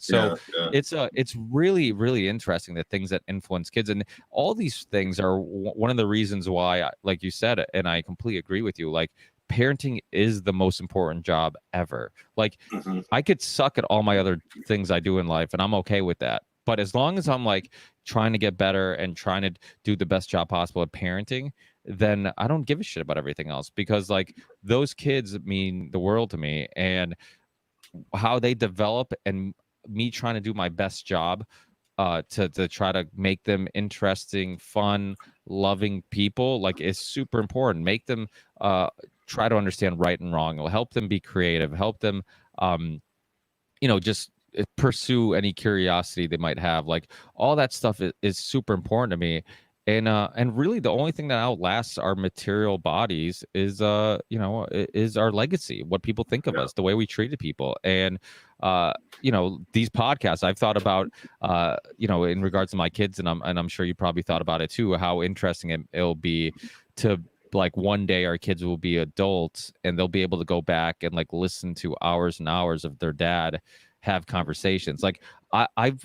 So yeah. It's really, really interesting, the things that influence kids, and all these things are one of the reasons why, like you said, and I completely agree with you, like parenting is the most important job ever. Like, Mm-hmm. I could suck at all my other things I do in life, and I'm okay with that. But as long as I'm like trying to get better and trying to do the best job possible at parenting, then I don't give a shit about everything else, because like those kids mean the world to me, and how they develop, and me trying to do my best job to try to make them interesting, fun, loving people, like, is super important. Make them try to understand right and wrong. It'll help them be creative, help them just pursue any curiosity they might have. Like, all that stuff is super important to me. And really the only thing that outlasts our material bodies is is our legacy, what people think of us, the way we treated people. And these podcasts I've thought about, in regards to my kids, and I'm sure you probably thought about it too, how interesting it'll be to, like, one day our kids will be adults and they'll be able to go back and like listen to hours and hours of their dad have conversations. Like I've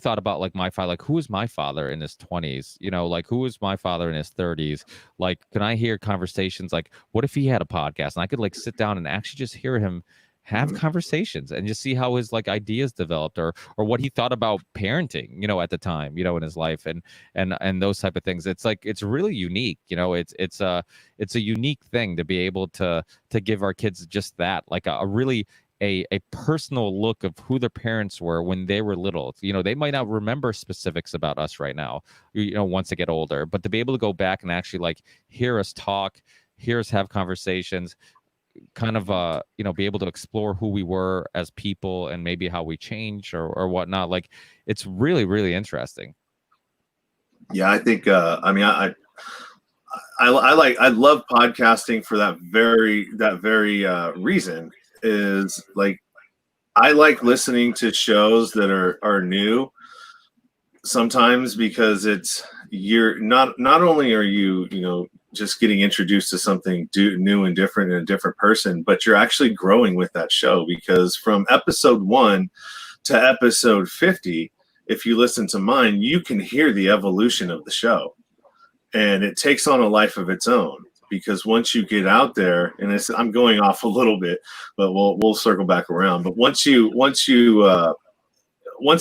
thought about like my father, like who is my father in his 20s, you know, like who is my father in his 30s? Like, can I hear conversations? Like, what if he had a podcast and I could like sit down and actually just hear him have conversations and just see how his like ideas developed, or what he thought about parenting, you know, at the time, you know, in his life, and those type of things. It's like, it's really unique, you know. It's a unique thing to be able to give our kids just that, like a really a personal look of who their parents were when they were little. You know, they might not remember specifics about us right now, you know, once they get older, but to be able to go back and actually like hear us talk, hear us have conversations, kind of you know, be able to explore who we were as people and maybe how we change or whatnot. Like, it's really, really interesting. Yeah, I think I mean I love podcasting for that very reason. Is like, I like listening to shows that are new sometimes, because it's, you're not only are you know, just getting introduced to something new and different and a different person, but you're actually growing with that show, because from episode 1 to episode 50, if you listen to mine, you can hear the evolution of the show, and it takes on a life of its own. Because once you get out there, and I'm going off a little bit, but we'll circle back around. But once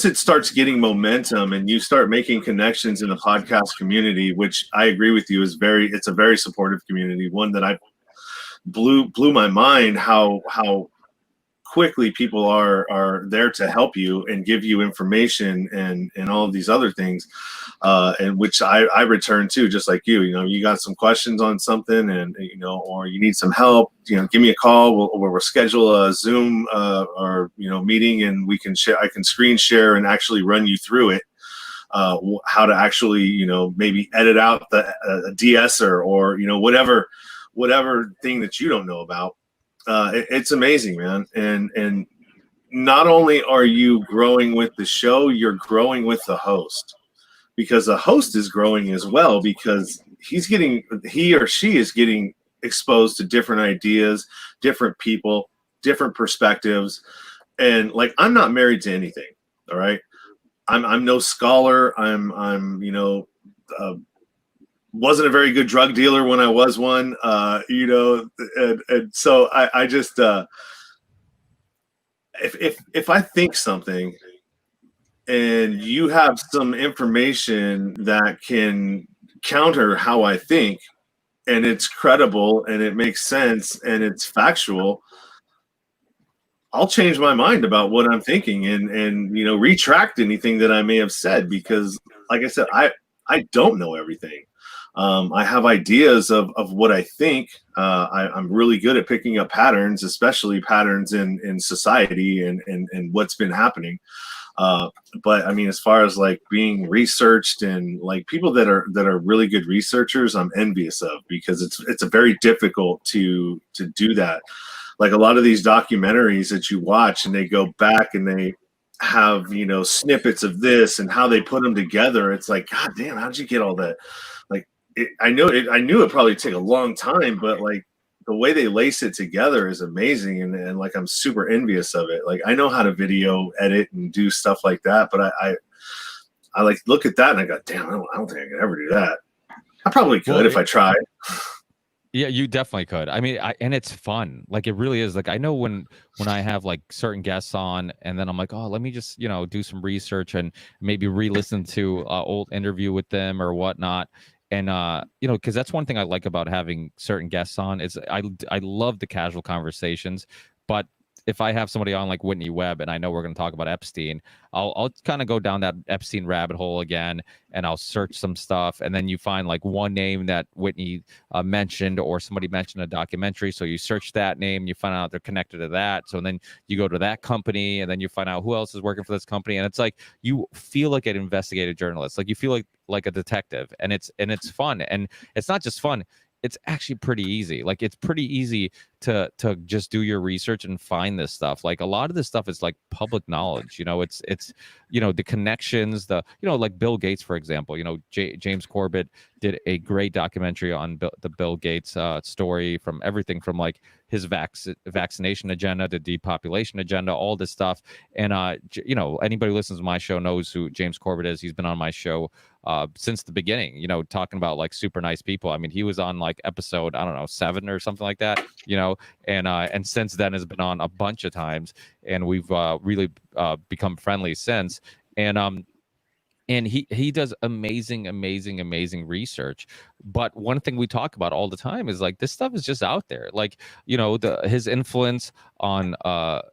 it starts getting momentum and you start making connections in the podcast community, which I agree with you it's a very supportive community. One that I blew my mind how quickly people are there to help you and give you information and all of these other things, and which I return to, just like you know, you got some questions on something, and you know, or you need some help, you know, give me a call. We'll schedule a Zoom or you know, meeting, and we can share. I can screen share and actually run you through it, how to actually, you know, maybe edit out the de-esser, or you know, whatever thing that you don't know about. It's amazing, man. And not only are you growing with the show, you're growing with the host, because the host is growing as well, because he or she is getting exposed to different ideas, different people, different perspectives. And like, I'm not married to anything. All right. I'm no scholar. I'm you know, wasn't a very good drug dealer when I was one, you know, and so I just, if I think something and you have some information that can counter how I think, and it's credible and it makes sense and it's factual, I'll change my mind about what I'm thinking and you know, retract anything that I may have said, because like I said, I don't know everything. I have ideas of what I think. I'm really good at picking up patterns, especially patterns in society and what's been happening. But I mean, as far as like being researched, and like people that are really good researchers, I'm envious of, because it's a very difficult to do that. Like a lot of these documentaries that you watch, and they go back and they have, you know, snippets of this and how they put them together. It's like, God damn, how'd you get all that? Like, I knew it probably take a long time, but like the way they lace it together is amazing. And like, I'm super envious of it. Like, I know how to video edit and do stuff like that, but I like look at that and I go, damn, I don't think I could ever do that. I probably could if I tried. Yeah, you definitely could. I mean, and it's fun. Like, it really is. Like, I know when I have like certain guests on, and then I'm like, oh, let me just, you know, do some research and maybe re-listen to old interview with them or whatnot. And you know, because that's one thing I like about having certain guests on, is I love the casual conversations, but if I have somebody on like Whitney Webb and I know we're going to talk about Epstein, I'll kind of go down that Epstein rabbit hole again, and I'll search some stuff, and then you find like one name that Whitney mentioned, or somebody mentioned a documentary, so you search that name, you find out they're connected to that, so then you go to that company, and then you find out who else is working for this company, and it's like you feel like an investigative journalist, like you feel like a detective, and it's fun, and it's not just fun. it's actually pretty easy. Like, it's pretty easy to just do your research and find this stuff. Like, a lot of this stuff is like public knowledge. It's the connections, like Bill Gates, for example. James Corbett did a great documentary on the Bill Gates story, from everything from like his vaccination agenda to depopulation agenda, all this stuff. And anybody who listens to my show knows who James Corbett is. He's been on my show since the beginning, talking about like super nice people. I mean, he was on like episode, I don't know, 7 or something like that, and since then has been on a bunch of times, and we've really become friendly since. And he does amazing research. But one thing we talk about all the time is like, this stuff is just out there. Like, his influence on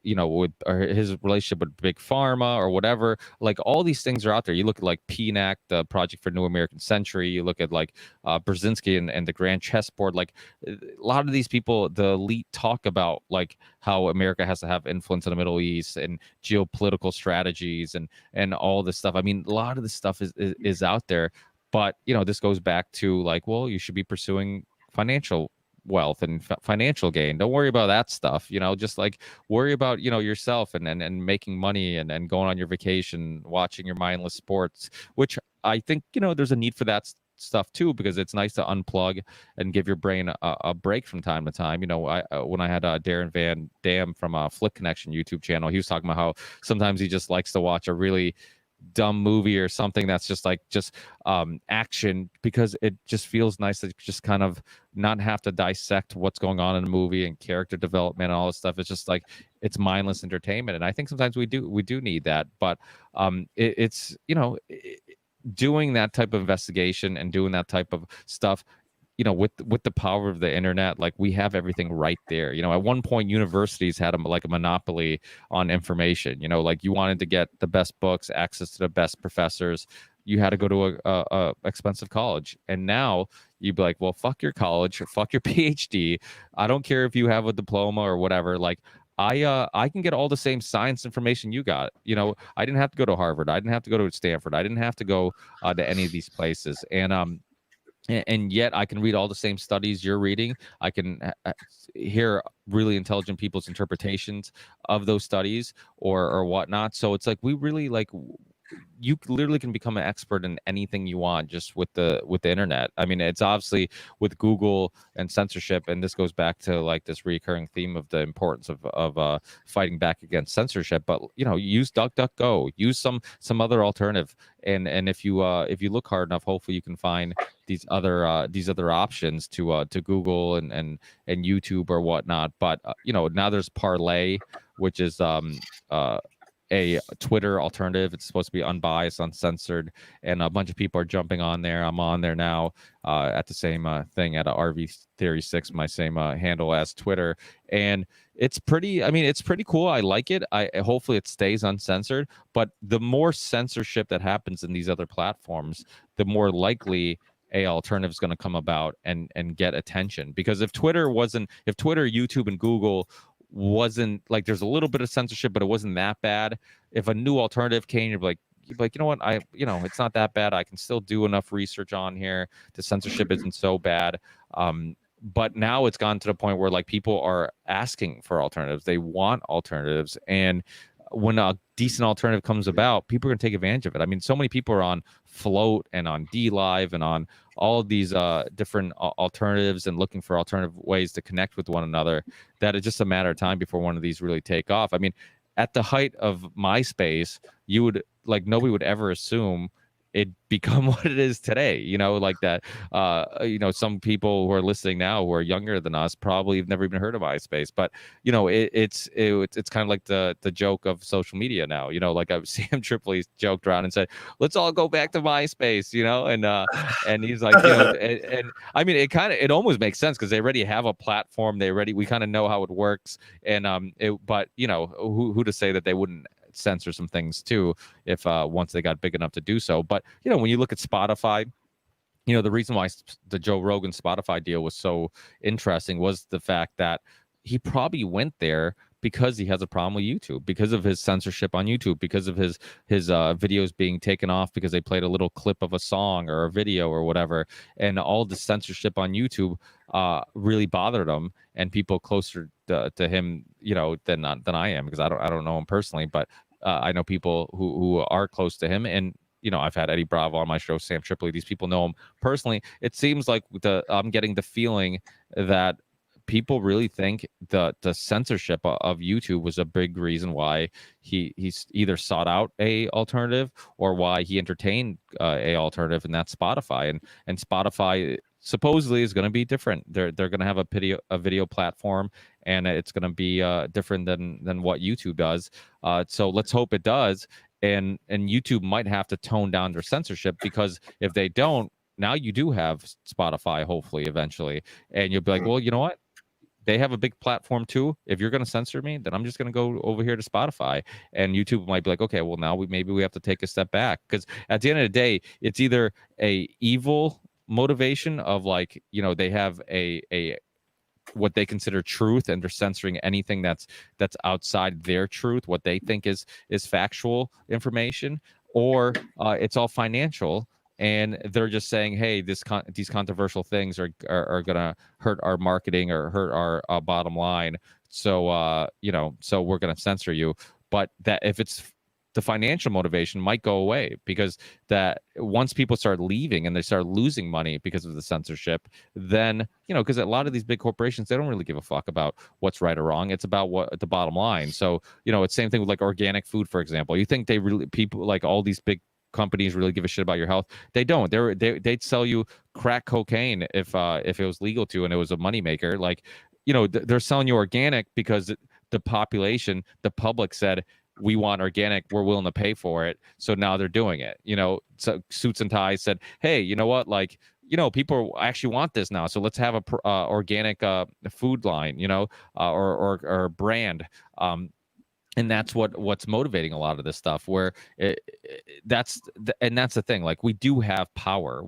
with or his relationship with big pharma or whatever, like all these things are out there. You look at like PNAC, the Project for New American Century, you look at like Burzynski and the Grand Chessboard. Like, a lot of these people, the elite, talk about like how America has to have influence in the Middle East and geopolitical strategies and all this stuff. I mean, a lot of this stuff is out there. But this goes back to like, well, you should be pursuing financial wealth and financial gain. Don't worry about that stuff. Just like worry about yourself and making money and going on your vacation, watching your mindless sports. Which I think there's a need for that stuff too, because it's nice to unplug and give your brain a break from time to time. When I had Darren Van Dam from Flip Connection YouTube channel, he was talking about how sometimes he just likes to watch a really dumb movie or something that's just action, because it just feels nice to just kind of not have to dissect what's going on in a movie and character development and all this stuff. It's just like, it's mindless entertainment, and I think sometimes we do need that. But doing that type of investigation and doing that type of stuff, with the power of the internet, like, we have everything right there. At one point, universities had a monopoly on information. Like, you wanted to get the best books, access to the best professors, you had to go to a expensive college. And now you'd be like, well, fuck your college, fuck your PhD. I don't care if you have a diploma or whatever. Like, I can get all the same science information you got. I didn't have to go to Harvard. I didn't have to go to Stanford. I didn't have to go to any of these places. And yet I can read all the same studies you're reading. I can hear really intelligent people's interpretations of those studies or whatnot. So it's like, we really you literally can become an expert in anything you want just with the internet. I mean, it's obviously with Google and censorship, and this goes back to like this recurring theme of the importance of fighting back against censorship. But use DuckDuckGo, use some other alternative, and if you look hard enough, hopefully you can find these other options to Google and YouTube or whatnot. But now there's Parlay, which is a Twitter alternative. It's supposed to be unbiased, uncensored, and a bunch of people are jumping on there. I'm on there now at the same thing at RV Theory 6, my same handle as Twitter, and it's pretty cool. I like it. Hopefully it stays uncensored, but the more censorship that happens in these other platforms, the more likely a alternative is going to come about and get attention. Because if Twitter, YouTube, and Google wasn't like, there's a little bit of censorship, but it wasn't that bad. If a new alternative came, you'd be like, you know what, it's not that bad. I can still do enough research on here. The censorship isn't so bad. But now it's gone to the point where like people are asking for alternatives. They want alternatives, and when a decent alternative comes about, people are going to take advantage of it. I mean, so many people are on Float and on DLive and on all of these different alternatives and looking for alternative ways to connect with one another, that it's just a matter of time before one of these really take off. I mean, at the height of MySpace, nobody would ever assume it become what it is today, like that. Some people who are listening now who are younger than us probably have never even heard of MySpace, but it's kind of like the joke of social media now. Like Sam Tripoli joked around and said, let's all go back to MySpace, and he's like, and I mean, it almost makes sense because they already have a platform. We kind of know how it works, and but who to say that they wouldn't censor some things too if once they got big enough to do so. But when you look at Spotify, the reason why the Joe Rogan Spotify deal was so interesting was the fact that he probably went there because he has a problem with YouTube, because of his censorship on YouTube, because of his videos being taken off because they played a little clip of a song or a video or whatever, and all the censorship on YouTube really bothered him, and people closer to him, than I am, because I don't know him personally, but I know people who are close to him, and I've had Eddie Bravo on my show, Sam Tripoli. These people know him personally. It seems like I'm getting the feeling that people really think the censorship of YouTube was a big reason why he's either sought out a alternative, or why he entertained a alternative, and that's Spotify. And Spotify supposedly is going to be different. They're going to have a video platform, and it's going to be different than what YouTube does. So let's hope it does. And YouTube might have to tone down their censorship, because if they don't, now you do have Spotify, hopefully, eventually, and you'll be like, well, you know what? They have a big platform too. If you're going to censor me, then I'm just going to go over here to Spotify, and YouTube might be like, okay, well, now maybe we have to take a step back, because at the end of the day, it's either a evil motivation of, like, they have a what they consider truth, and they're censoring anything that's outside their truth, what they think is factual information, or it's all financial, and they're just saying, hey, these controversial things are gonna hurt our marketing or hurt our bottom line, so so we're gonna censor you. But that, if it's the financial motivation, might go away, because that once people start leaving and they start losing money because of the censorship, then because a lot of these big corporations, they don't really give a fuck about what's right or wrong. It's about what the bottom line. So it's same thing with like organic food, for example. You think people like all these big companies really give a shit about your health? They don't. They'd sell you crack cocaine if it was legal to, and it was a moneymaker. Like, they're selling you organic because the population, the public said, we want organic, we're willing to pay for it. So now they're doing it. So Suits and Ties said, hey, you know what? Like, people actually want this now. So let's have a organic food line, or brand. And that's what's motivating a lot of this stuff, where that's the thing. Like, we do have power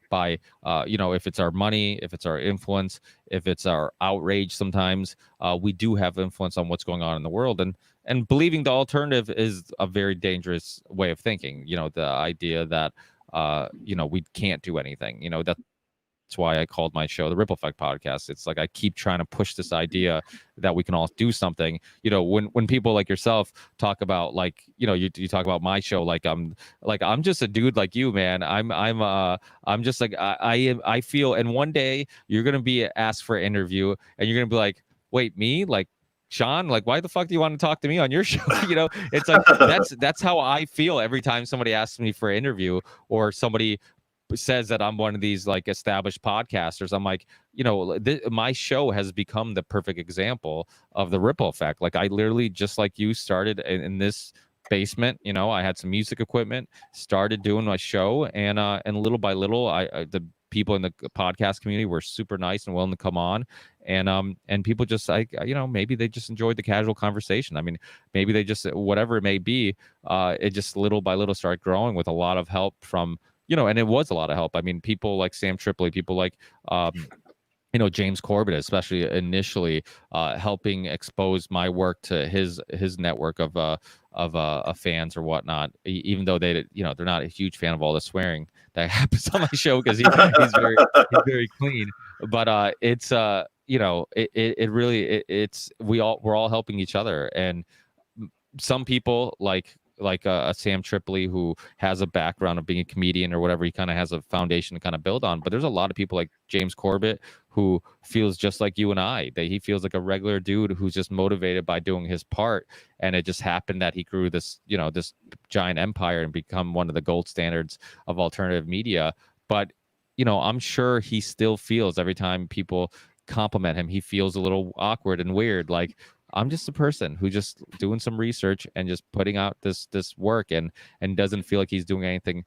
by if it's our money, if it's our influence, if it's our outrage, sometimes we do have influence on what's going on in the world. And believing the alternative is a very dangerous way of thinking. The idea that we can't do anything. That's why I called my show the Ripple Effect Podcast. It's like I keep trying to push this idea that we can all do something. When people like yourself talk about, like, you talk about my show, like I'm just a dude like you, man. I'm just like I feel. And one day you're gonna be asked for an interview, and you're gonna be like, wait, me? Like, Sean, like, why the fuck do you want to talk to me on your show? It's like that's how I feel every time somebody asks me for an interview, or somebody says that I'm one of these like established podcasters. I'm like, my show has become the perfect example of the ripple effect. Like, I literally, just like you, started in this basement. I had some music equipment, started doing my show, and little by little, the people in the podcast community were super nice and willing to come on, and people just, like, maybe they just enjoyed the casual conversation. I mean, maybe they just, whatever it may be, it just little by little started growing with a lot of help from, and it was a lot of help. I mean, people like Sam Tripoli, people like, James Corbett, especially initially, helping expose my work to his network of fans or whatnot. Even though they're not a huge fan of all the swearing that happens on my show, because he's very clean. But it's it really we're all helping each other. And some people like a Sam Tripoli, who has a background of being a comedian or whatever, he kind of has a foundation to kind of build on. But there's a lot of people like James Corbett, who feels just like you and I, that he feels like a regular dude who's just motivated by doing his part. And it just happened that he grew this giant empire and become one of the gold standards of alternative media. But I'm sure he still feels, every time people compliment him, he feels a little awkward and weird. Like, I'm just a person who just doing some research and just putting out this work, and doesn't feel like he's doing anything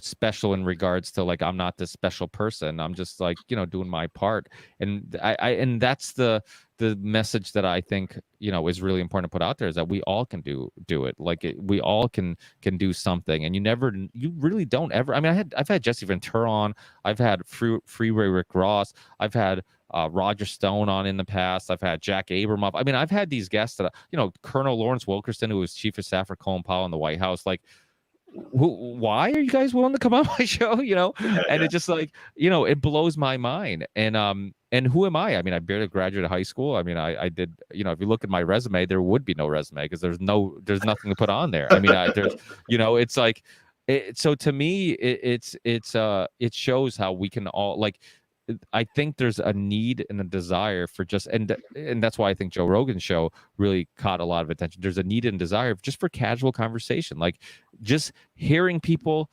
special in regards to, like, I'm not this special person. I'm just, like, doing my part. And and that's the message that I think is really important to put out there, is that we all can do it. Like, we all can do something. And you really don't ever. I mean, I've had Jesse Ventura on. I've had Freeway Rick Ross. I've had Roger Stone on in the past. I've had Jack Abramoff. I mean, I've had these guests that Colonel Lawrence Wilkerson, who was chief of staff for Colin Powell in the White House. Like, why are you guys willing to come on my show? And Yeah. it's just like, it blows my mind. And who am I? I mean, I barely graduated high school. I mean, I did, if you look at my resume, there would be no resume because there's nothing to put on there. I mean, it's like, so to me, it shows how we can all, like, I think there's a need and a desire for just, and that's why I think Joe Rogan's show really caught a lot of attention. There's a need and desire just for casual conversation, like just hearing people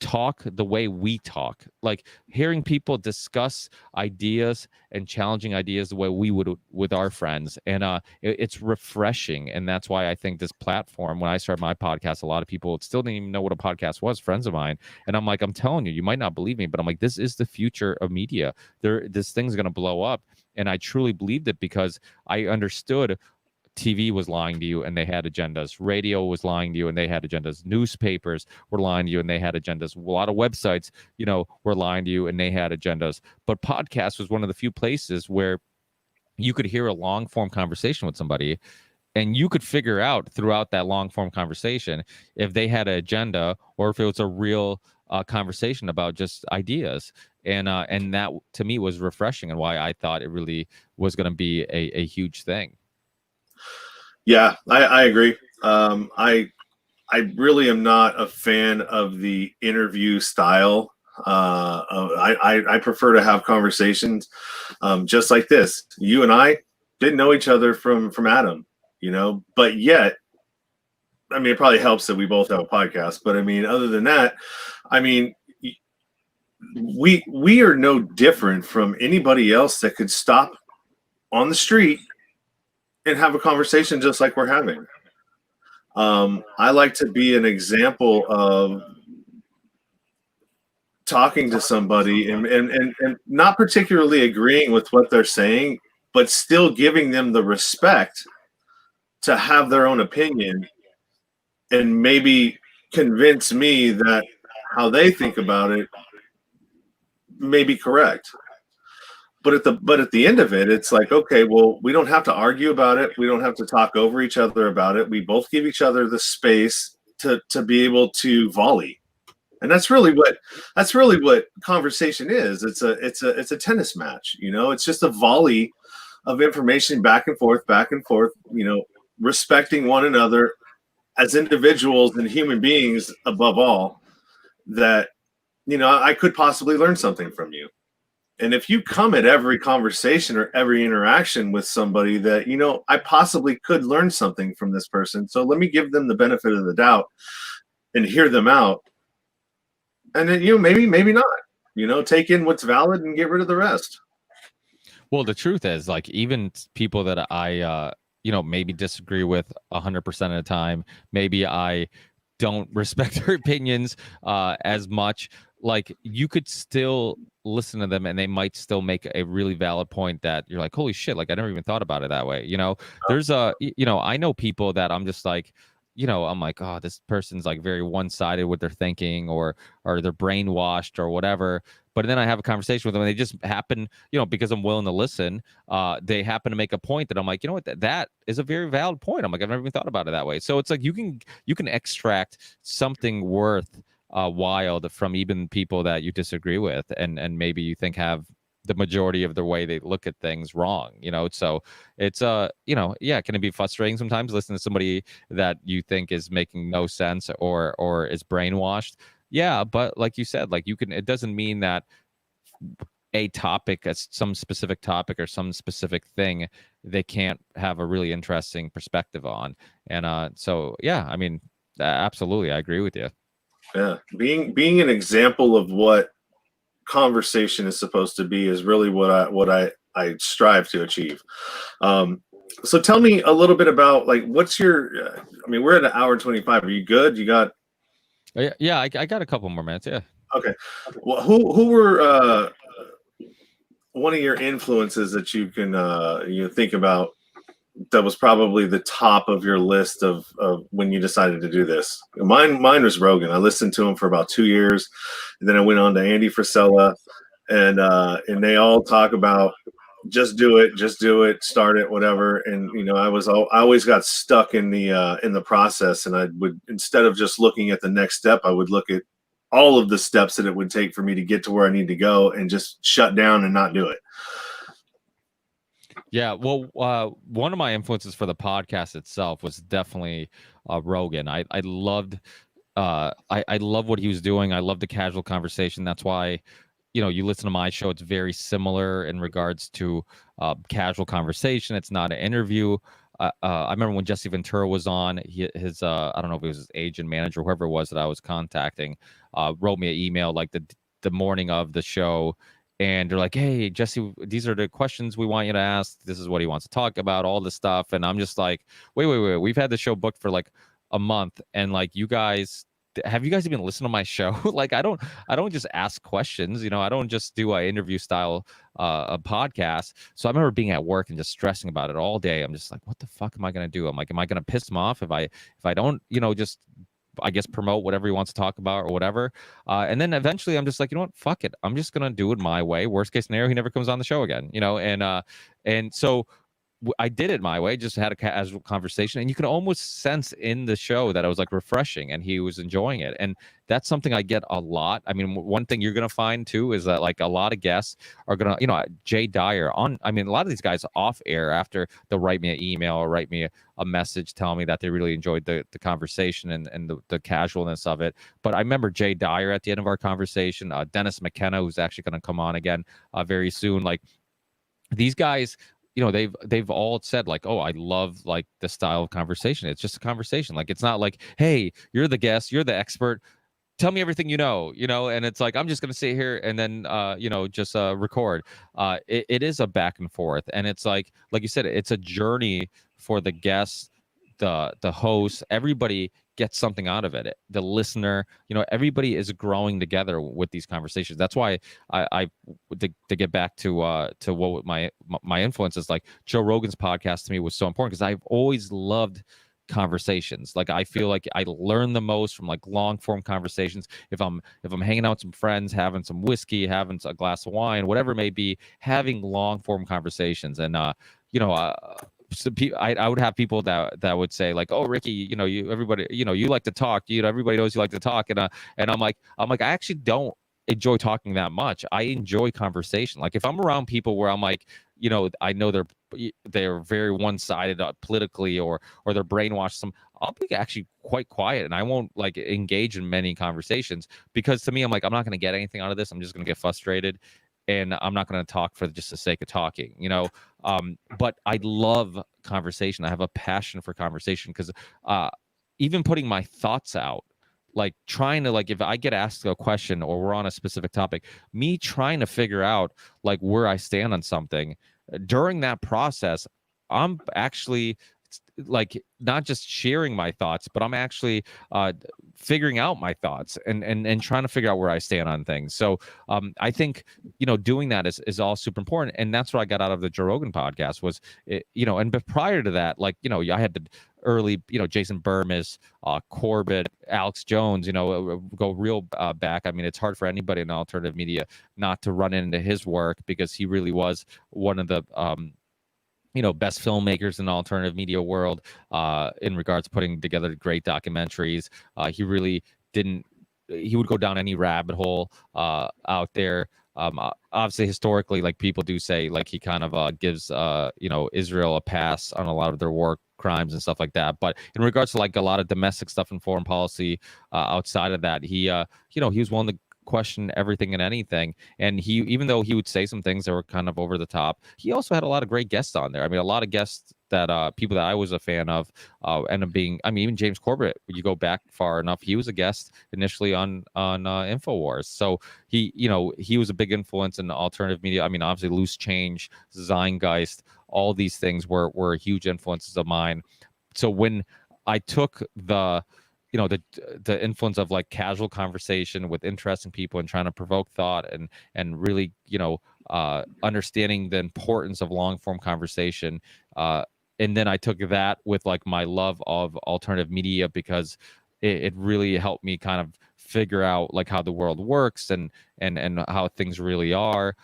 talk the way we talk, like hearing people discuss ideas and challenging ideas the way we would with our friends. And it's refreshing. And that's why I think this platform, when I started my podcast, a lot of people still didn't even know what a podcast was, friends of mine. And I'm like, I'm telling you, you might not believe me, but I'm like, this is the future of media. This thing's going to blow up. And I truly believed it because I understood TV was lying to you and they had agendas. Radio was lying to you and they had agendas. Newspapers were lying to you and they had agendas. A lot of websites, were lying to you and they had agendas. But podcast was one of the few places where you could hear a long form conversation with somebody and you could figure out throughout that long form conversation if they had an agenda or if it was a real conversation about just ideas. And that to me was refreshing and why I thought it really was going to be a huge thing. Yeah, I agree. I really am not a fan of the interview style. I prefer to have conversations just like this. You and I didn't know each other from Adam, but yet, I mean, it probably helps that we both have a podcast. But I mean, other than that, I mean, we are no different from anybody else that could stop on the street and have a conversation just like we're having. I like to be an example of talking to somebody and not particularly agreeing with what they're saying, but still giving them the respect to have their own opinion and maybe convince me that how they think about it may be correct. But at the end of it, it's like, okay, well, we don't have to argue about it. We don't have to talk over each other about it. We both give each other the space to be able to volley. And that's really what conversation is. It's a tennis match, it's just a volley of information back and forth, respecting one another as individuals and human beings above all, that, I could possibly learn something from you. And if you come at every conversation or every interaction with somebody that, I possibly could learn something from this person, so let me give them the benefit of the doubt and hear them out. And then, maybe not, take in what's valid and get rid of the rest. Well, the truth is, like, even people that I, maybe disagree with 100% of the time, maybe I don't respect their opinions as much. Like, you could still listen to them and they might still make a really valid point that you're like, holy shit, like, I never even thought about it that way. There's I know people that I'm just like, I'm like, oh, this person's like very one-sided with their thinking or they're brainwashed or whatever. But then I have a conversation with them and they just happen, because I'm willing to listen, they happen to make a point that I'm like, what, that is a very valid point. I'm like, I've never even thought about it that way. So it's like you can extract something worth wild from even people that you disagree with and maybe you think have the majority of the way they look at things wrong, so it's can it be frustrating sometimes listening to somebody that you think is making no sense or is brainwashed? Yeah, but like you said, like it doesn't mean that a topic, some specific topic or some specific thing, they can't have a really interesting perspective on. And so yeah, I mean, absolutely, I agree with you. Yeah, being an example of what conversation is supposed to be is really what I strive to achieve. So tell me a little bit about, like, what's your I mean, we're at an hour and 25. Are you good? You got Yeah, I got a couple more minutes. Yeah. Okay. Well, who were one of your influences that you can think about that was probably the top of your list of when you decided to do this? Mine was Rogan. I listened to him for about 2 years, and then I went on to Andy Frisella, and they all talk about just do it, start it, whatever. And I always got stuck in the process, and I would, instead of just looking at the next step, I would look at all of the steps that it would take for me to get to where I need to go, and just shut down and not do it. Yeah, well, one of my influences for the podcast itself was definitely Rogan. I loved I love what he was doing. I love the casual conversation. That's why, you listen to my show, it's very similar in regards to casual conversation. It's not an interview. I remember when Jesse Ventura was on, his I don't know if it was his agent, manager, whoever it was that I was contacting, wrote me an email like the morning of the show. And they're like, hey, Jesse, these are the questions we want you to ask. This is what he wants to talk about, all this stuff. And I'm just like, wait. We've had the show booked for like a month. And like, have you guys even listened to my show? Like, I don't just ask questions. I don't just do an interview style a podcast. So I remember being at work and just stressing about it all day. I'm just like, what the fuck am I going to do? I'm like, am I going to piss him off if I don't, just, I guess, promote whatever he wants to talk about or whatever. And then eventually I'm just like, you know what? Fuck it. I'm just going to do it my way. Worst case scenario, he never comes on the show again, and so I did it my way, just had a casual conversation, and you can almost sense in the show that it was like refreshing and he was enjoying it. And that's something I get a lot. I mean, one thing you're going to find too is that like a lot of guests are going to, Jay Dyer a lot of these guys off air after they'll write me an email or write me a message telling me that they really enjoyed the conversation and the casualness of it. But I remember Jay Dyer at the end of our conversation, Dennis McKenna, who's actually going to come on again very soon. Like, these guys, they've all said like, oh, I love like the style of conversation. It's just a conversation. Like, it's not like, hey, you're the guest, you're the expert, tell me everything you know, and it's like, I'm just going to sit here and then, just record. It is a back and forth. And it's like you said, it's a journey for the guests, the host, everybody gets something out of it. The listener, everybody is growing together with these conversations. That's why I to get back to what my influence is, like Joe Rogan's podcast to me was so important because I've always loved conversations. Like, I feel like I learn the most from like long form conversations. If I'm hanging out with some friends, having some whiskey, having a glass of wine, whatever it may be, having long form conversations. And so I would have people that would say like, oh, Ricky, everybody, you like to talk, everybody knows you like to talk. And I'm like, I actually don't enjoy talking that much. I enjoy conversation. Like, if I'm around people where I'm like, I know they're very one-sided politically or they're brainwashed, I'll be actually quite quiet and I won't like engage in many conversations, because to me, I'm like, I'm not going to get anything out of this. I'm just going to get frustrated. And I'm not going to talk for just the sake of talking, but I love conversation. I have a passion for conversation because even putting my thoughts out, like trying to, like, if I get asked a question or we're on a specific topic, me trying to figure out like where I stand on something during that process, I'm actually like not just sharing my thoughts, but I'm actually figuring out my thoughts and trying to figure out where I stand on things. So I think, doing that is all super important. And that's what I got out of the Joe Rogan podcast was, but prior to that, like, I had the early, Jason Burmis, Corbett, Alex Jones, go real back. I mean, it's hard for anybody in alternative media not to run into his work because he really was one of the, best filmmakers in the alternative media world in regards to putting together great documentaries. He really he would go down any rabbit hole out there. Obviously, historically, like people do say, like he kind of gives, Israel a pass on a lot of their war crimes and stuff like that. But in regards to like a lot of domestic stuff and foreign policy outside of that, he was willing to question everything and anything. And he, even though he would say some things that were kind of over the top, he also had a lot of great guests on there. I mean, a lot of guests that people that I was a fan of end up being, I mean, even James Corbett, you go back far enough, he was a guest initially on InfoWars. So he was a big influence in alternative media. I mean, obviously Loose Change, Zeitgeist, all these things were huge influences of mine. So when I took the influence of like casual conversation with interesting people and trying to provoke thought and really, understanding the importance of long form conversation. And then I took that with like my love of alternative media because it really helped me kind of figure out like how the world works and how things really are.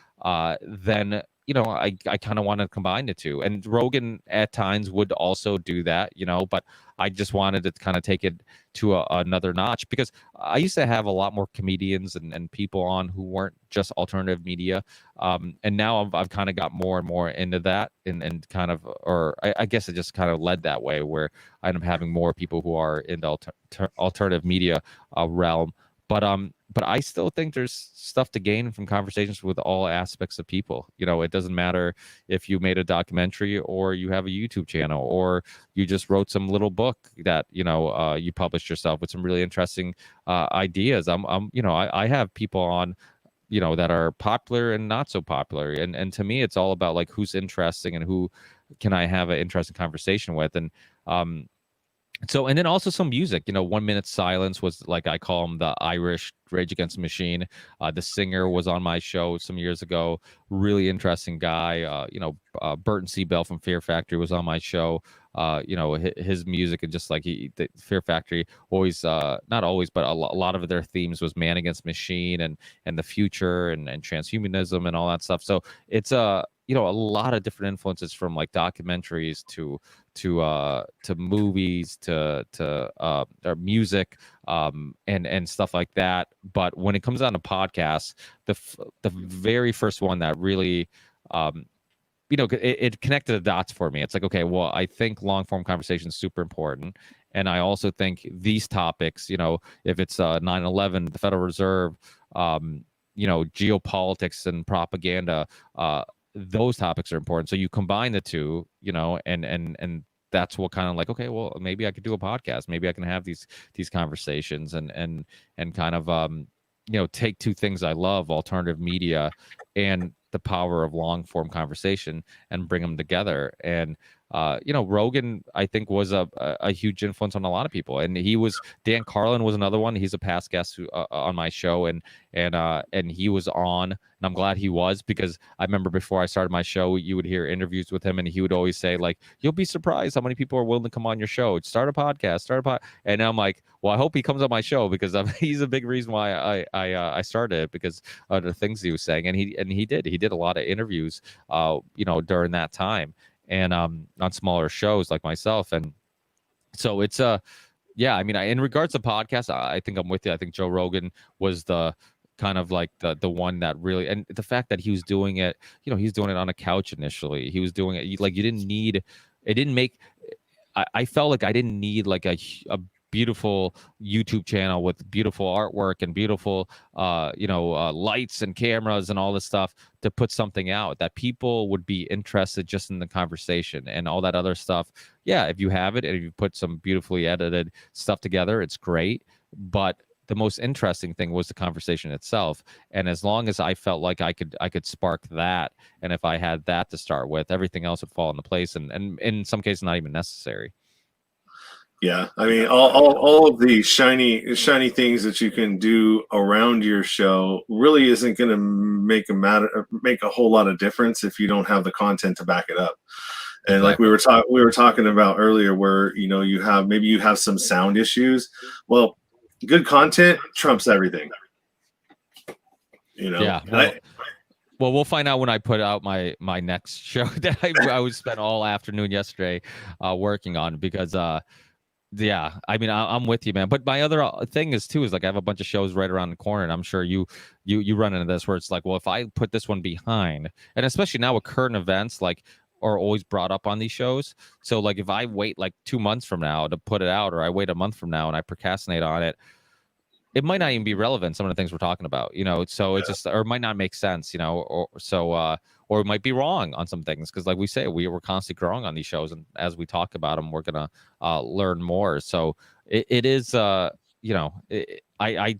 Then, I kind of want to combine the two. And Rogan at times would also do that, but I just wanted to kind of take it to another notch, because I used to have a lot more comedians and people on who weren't just alternative media. And now I've kind of got more and more into that, and kind of, or I guess it just kind of led that way, where I'm having more people who are in the alternative media realm. But I still think there's stuff to gain from conversations with all aspects of people. It doesn't matter if you made a documentary, or you have a YouTube channel, or you just wrote some little book that you published yourself with some really interesting ideas. I have people on that are popular and not so popular, and to me it's all about like who's interesting and who can I have an interesting conversation with. And so, and then also some music, 1 Minute Silence was, like, I call him the Irish Rage Against the Machine. The singer was on my show some years ago. Really interesting guy. Burton C. Bell from Fear Factory was on my show. His music, and just like the Fear Factory always, not always, but a lot of their themes was man against machine, and the future, and transhumanism and all that stuff. So it's a lot of different influences, from like documentaries to movies to music, and stuff like that. But when it comes down to podcasts, the very first one that really it connected the dots for me. It's like, okay, well, I think long form conversation is super important, and I also think these topics, if it's 9/11, the Federal Reserve, geopolitics and propaganda, those topics are important. So you combine the two, and that's what kind of like, okay, well, maybe I could do a podcast. Maybe I can have these conversations, and kind of take two things I love, alternative media and the power of long form conversation, and bring them together. And Rogan, I think, was a huge influence on a lot of people. And Dan Carlin was another one. He's a past guest on my show, and he was on, and I'm glad he was, because I remember before I started my show, you would hear interviews with him, and he would always say, like, you'll be surprised how many people are willing to come on your show. Start a podcast, and I'm like, well, I hope he comes on my show, because he's a big reason why I started it, because of the things he was saying. And he did a lot of interviews during that time, and on smaller shows like myself. And so it's in regards to podcasts, I think I'm with you. I think Joe Rogan was the kind of like the one that really, and the fact that he was doing it, he's doing it on a couch initially. He was doing it like, I felt like I didn't need like a beautiful YouTube channel with beautiful artwork and beautiful lights and cameras and all this stuff to put something out that people would be interested just in the conversation. And all that other stuff, yeah, if you have it and if you put some beautifully edited stuff together, it's great. But the most interesting thing was the conversation itself. And as long as I felt like I could spark that, and if I had that to start with, everything else would fall into place, and in some cases not even necessary. Yeah, I mean, all of the shiny things that you can do around your show really isn't going to make a whole lot of difference if you don't have the content to back it up. And exactly. Like we were talking about earlier, where you have some sound issues. Well, good content trumps everything. Yeah. Well, we'll find out when I put out my next show that I was spent all afternoon yesterday working on, because yeah, I mean, I'm with you, man. But my other thing is like, I have a bunch of shows right around the corner, and I'm sure you run into this, where it's like, well, if I put this one behind, and especially now with current events, like, are always brought up on these shows. So like, if I wait like 2 months from now to put it out, or I wait a month from now and I procrastinate on it, it might not even be relevant, some of the things we're talking about, so it's just, or it might not make sense, or it might be wrong on some things, because like we say, we're constantly growing on these shows, and as we talk about them, we're gonna learn more. So it is I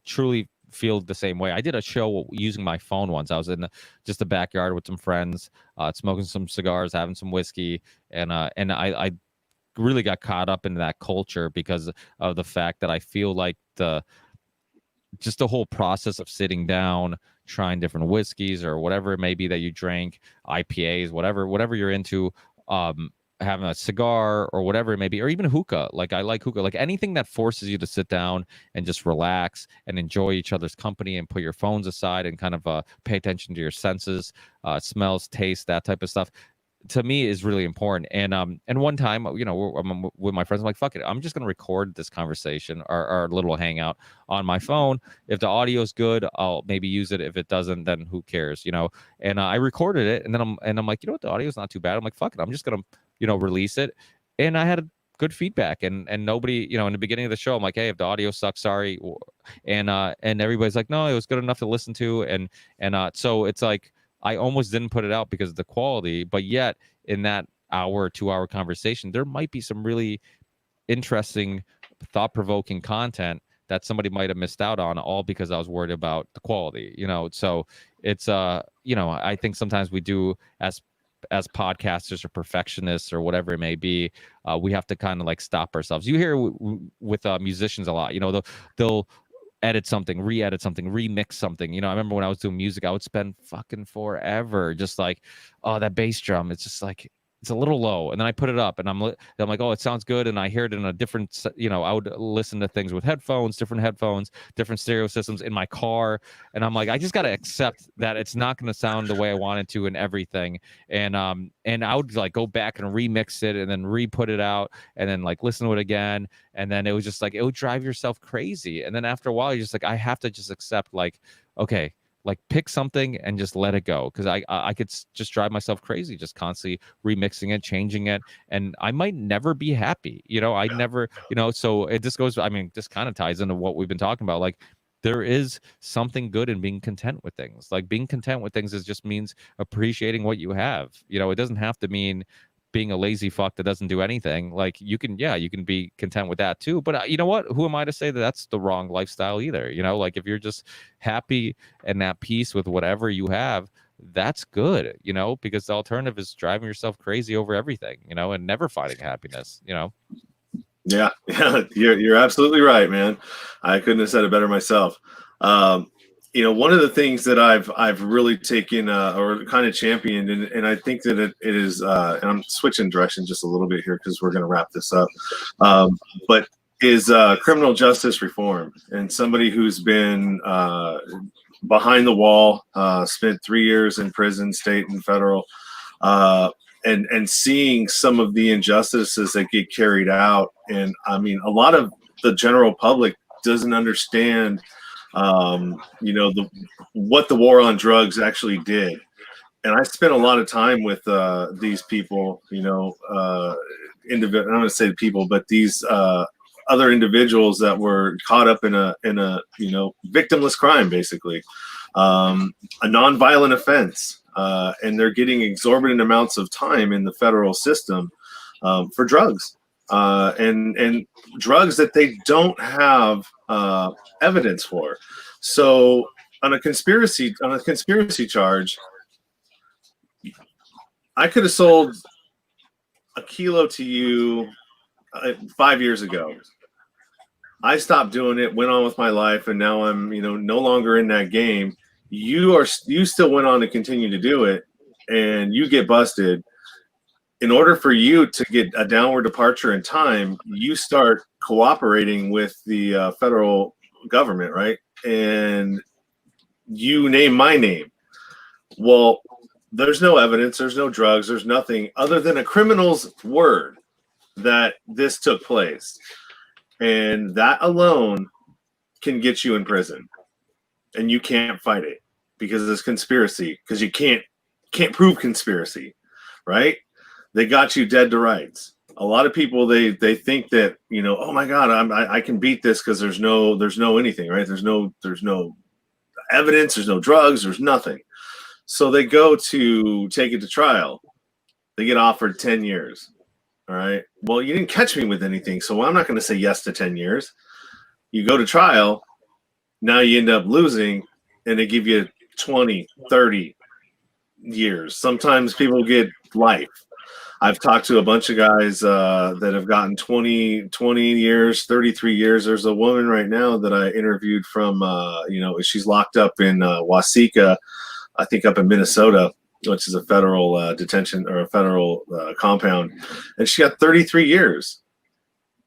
truly feel the same way. I did a show using my phone once. I was in just the backyard with some friends, smoking some cigars, having some whiskey, and I really got caught up into that culture, because of the fact that I feel like just the whole process of sitting down, trying different whiskeys or whatever it may be that you drink, IPAs, whatever you're into, having a cigar or whatever it may be, or even hookah. Like I like hookah, like anything that forces you to sit down and just relax and enjoy each other's company and put your phones aside and kind of pay attention to your senses, smells, taste, that type of stuff. To me is really important. And one time, I'm with my friends, I'm like, fuck it, I'm just gonna record this conversation, our little hangout on my phone. If the audio's good, I'll maybe use it. If it doesn't, then who cares, And I recorded it, and then I'm like, the audio's not too bad. I'm like, fuck it, I'm just gonna release it. And I had a good feedback, and nobody, in the beginning of the show, I'm like, hey, if the audio sucks, sorry. And everybody's like, no, it was good enough to listen to. And so it's like, I almost didn't put it out because of the quality, but yet in that hour, 2 hour conversation, there might be some really interesting, thought-provoking content that somebody might have missed out on, all because I was worried about the quality, So it's, I think sometimes we do, as podcasters or perfectionists or whatever it may be, we have to kind of like stop ourselves. You hear with musicians a lot, they'll edit something, re-edit something, remix something. I remember when I was doing music, I would spend fucking forever just like, oh, that bass drum, it's just like, it's a little low, and then I put it up, and I'm like, oh, it sounds good, and I hear it in a different, I would listen to things with different headphones, different stereo systems in my car, and I'm like, I just got to accept that it's not going to sound the way I want it to and everything, and I would like go back and remix it, and then re-put it out, and then like listen to it again, and then it was just like, it would drive yourself crazy, and then after a while, you're just like, I have to just accept, like, okay, like pick something and just let it go, because I could just drive myself crazy just constantly remixing it, changing it, and I might never be happy. I never, so it just goes, I mean, this kind of ties into what we've been talking about. Like, there is something good in being content with things. Like, being content with things just means appreciating what you have. It doesn't have to mean being a lazy fuck that doesn't do anything. Like, you can be content with that too, but you know what, who am I to say that that's the wrong lifestyle either? Like, if you're just happy and at peace with whatever you have, that's good, because the alternative is driving yourself crazy over everything, and never finding happiness. Yeah, you're absolutely right, man. I couldn't have said it better myself. One of the things that I've really taken or kind of championed, and I think that it is, and I'm switching direction just a little bit here because we're going to wrap this up, but is criminal justice reform. And somebody who's been behind the wall, spent 3 years in prison, state and federal, and seeing some of the injustices that get carried out. And I mean, a lot of the general public doesn't understand what the war on drugs actually did. And I spent a lot of time with these people, I'm going to say people, but these other individuals that were caught up in a victimless crime, basically, a nonviolent offense, and they're getting exorbitant amounts of time in the federal system for drugs, and drugs that they don't have evidence for. So on a conspiracy charge, I could have sold a kilo to you 5 years ago. I stopped doing it, went on with my life, and now I'm no longer in that game. You still went on to continue to do it, and you get busted. In order for you to get a downward departure in time, you start cooperating with the federal government, right? And you name my name. Well, there's no evidence, there's no drugs, there's nothing other than a criminal's word that this took place. And that alone can get you in prison. And you can't fight it because it's conspiracy, because you can't prove conspiracy, right? They got you dead to rights. A lot of people, they think that, oh my God, I can beat this because there's no anything, right? There's no evidence, there's no drugs, there's nothing. So they go to take it to trial. They get offered 10 years. All right. Well, you didn't catch me with anything, so I'm not going to say yes to 10 years. You go to trial. Now you end up losing, and they give you 20, 30 years. Sometimes people get life. I've talked to a bunch of guys that have gotten 20 years, 33 years. There's a woman right now that I interviewed from, she's locked up in Waseca, I think up in Minnesota. which is a federal detention or a federal compound, and she got 33 years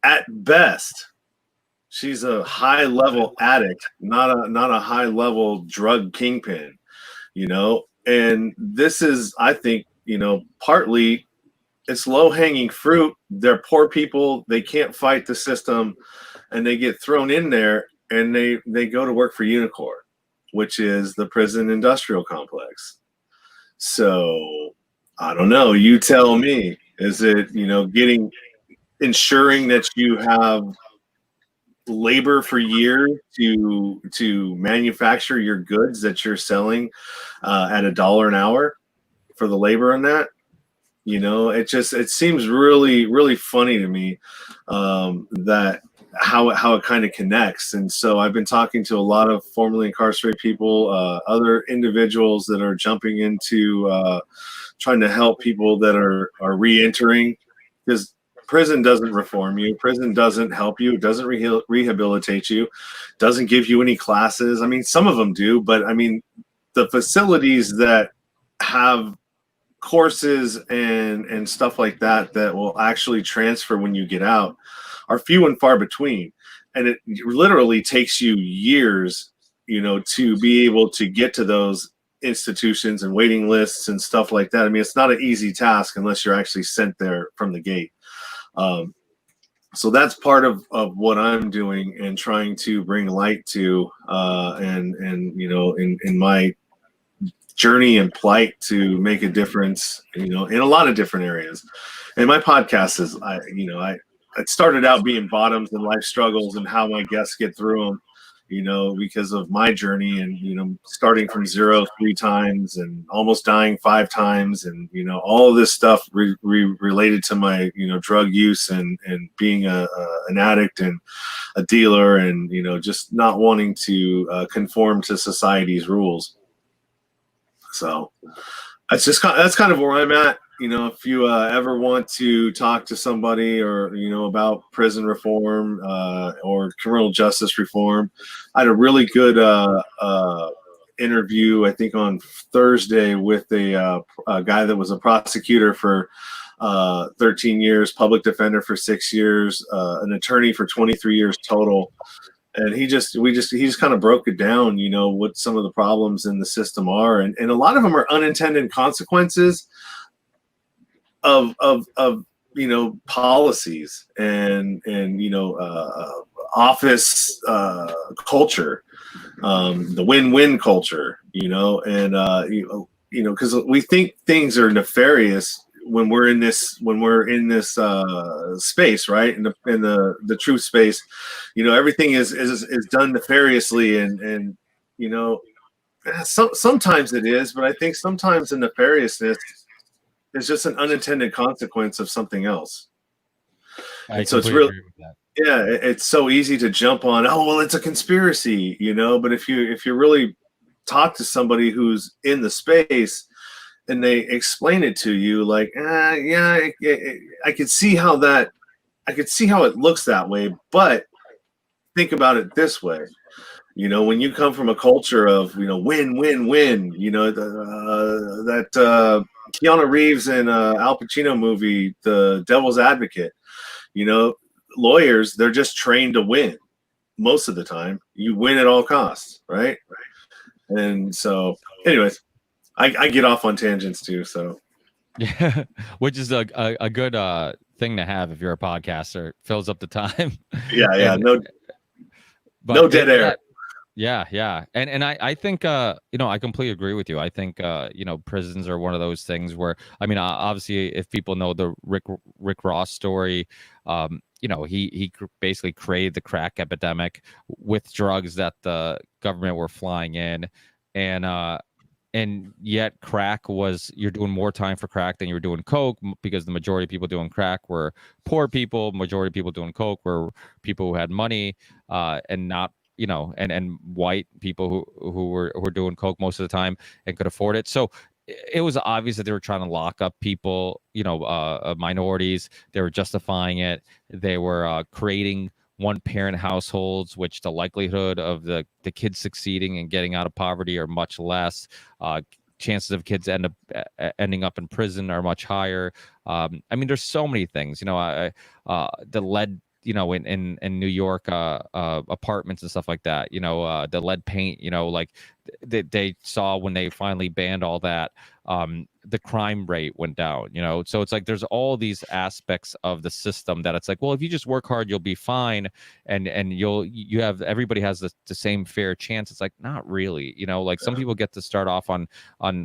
at best. She's a high level addict, not a high level drug kingpin, you know. And this is, I think, you know, partly it's low hanging fruit. They're poor people, they can't fight the system, and they get thrown in there, and they go to work for Unicorn, which is the prison industrial complex. So I don't know, you tell me. Is it, you know, ensuring that you have labor for years to manufacture your goods that you're selling at $1 an hour for the labor on that? You know, it seems really funny to me that how it kind of connects. And so I've been talking to a lot of formerly incarcerated people, other individuals that are jumping into trying to help people that are re-entering, because prison doesn't reform you. Prison doesn't help you. It doesn't rehabilitate you. Doesn't give you any classes. I mean, some of them do, but I mean, the facilities that have courses and stuff like that will actually transfer when you get out are few and far between. And it literally takes you years, you know, to be able to get to those institutions and waiting lists and stuff like that. I mean, it's not an easy task unless you're actually sent there from the gate. So that's part of what I'm doing and trying to bring light to, and you know, in my journey and plight to make a difference, you know, in a lot of different areas. And my podcast is, it started out being bottoms and life struggles and how my guests get through them, you know, because of my journey and, you know, starting from 0 3 times and almost dying 5 times. And, you know, all of this stuff related to my, you know, drug use and being an addict and a dealer and, you know, just not wanting to conform to society's rules. So that's kind of where I'm at. You know, if you ever want to talk to somebody or, you know, about prison reform or criminal justice reform, I had a really good interview, I think on Thursday, with a guy that was a prosecutor for 13 years, public defender for 6 years, an attorney for 23 years total. And he just kind of broke it down, you know, what some of the problems in the system are. And a lot of them are unintended consequences of you know, policies and you know, office culture, the win-win culture, you know, and you know, because we think things are nefarious when we're in this space, right? In the truth space, you know, everything is done nefariously, and you know, sometimes it is, but I think sometimes the nefariousness is just an unintended consequence of something else. And so it's really, agree with that. Yeah, it's so easy to jump on, oh well, it's a conspiracy, you know, but if you really talk to somebody who's in the space and they explain it to you, like, yeah, I could see how it looks that way, but think about it this way. You know, when you come from a culture of, you know, win, win, win, you know, that Keanu Reeves and Al Pacino movie, The Devil's Advocate, you know, lawyers, they're just trained to win most of the time. You win at all costs, right? And so, anyways, I get off on tangents too, so. Yeah, which is a good thing to have if you're a podcaster. Fills up the time. Yeah, no dead air. Yeah. And I think, you know, I completely agree with you. I think, you know, prisons are one of those things where, I mean, obviously, if people know the Rick Ross story, you know, he basically created the crack epidemic with drugs that the government were flying in. And yet crack you're doing more time for crack than you were doing coke, because the majority of people doing crack were poor people. Majority of people doing coke were people who had money, and not, you know, and white people who were doing coke most of the time and could afford it. So it was obvious that they were trying to lock up people, you know, minorities. They were justifying it. They were creating one-parent households, which the likelihood of the kids succeeding and getting out of poverty are much less. chances of kids ending up in prison are much higher. I mean, there's so many things, the lead, in New York, apartments and stuff like that, the lead paint, like they saw when they finally banned all that, the crime rate went down, so it's like there's all these aspects of the system that it's like, well, if you just work hard, you'll be fine, and everybody has the same fair chance. It's like, not really, like some people get to start off on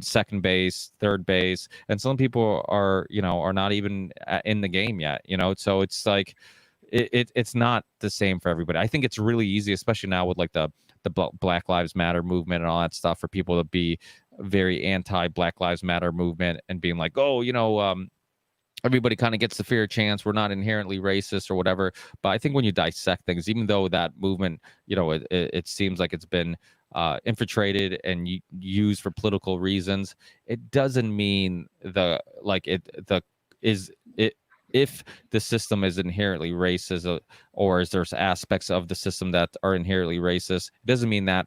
second base, third base, and some people are not even in the game yet, so it's like it's not the same for everybody. I think it's really easy, especially now with like the Black Lives Matter movement and all that stuff, for people to be very anti Black Lives Matter movement and being like, oh, everybody kind of gets the fair chance. We're not inherently racist or whatever. But I think when you dissect things, even though that movement, it seems like it's been infiltrated and used for political reasons, it doesn't mean if the system is inherently racist, or is there's aspects of the system that are inherently racist, it doesn't mean that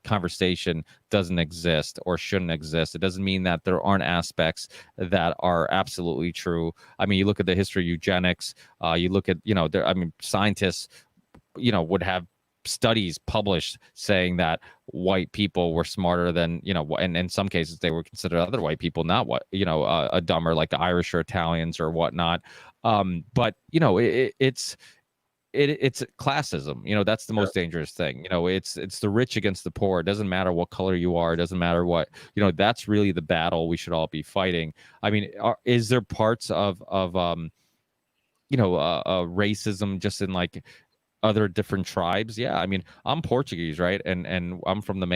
conversation doesn't exist or shouldn't exist. It doesn't mean that there aren't aspects that are absolutely true. I mean, you look at the history of eugenics, you look at, scientists, would have studies published saying that white people were smarter than, and in some cases they were considered other white people not dumber, like Irish or Italians or whatnot. But it's classism. That's the most dangerous thing. It's the rich against the poor. It doesn't matter what color you are. It doesn't matter what, that's really the battle we should all be fighting. I mean, is there parts of racism just in like other different tribes? Yeah, I mean, I'm Portuguese, right, and I'm from the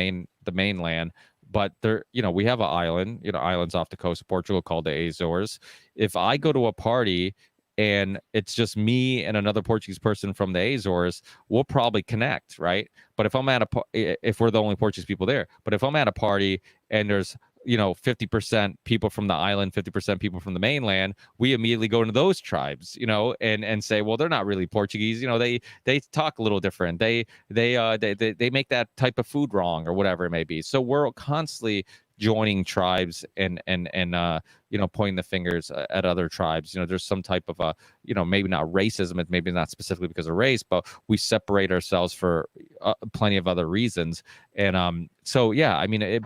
mainland, but there, we have an island, islands off the coast of Portugal called the Azores. If I go to a party and it's just me and another Portuguese person from the Azores, we'll probably connect, right? But if we're the only Portuguese people there, but if I'm at a party and there's 50% people from the island, 50% people from the mainland, we immediately go into those tribes, and say, well, they're not really Portuguese. They talk a little different. They make that type of food wrong or whatever it may be. So we're constantly joining tribes and pointing the fingers at other tribes. There's some type of maybe not racism, it's maybe not specifically because of race, but we separate ourselves for plenty of other reasons. And so yeah, I mean,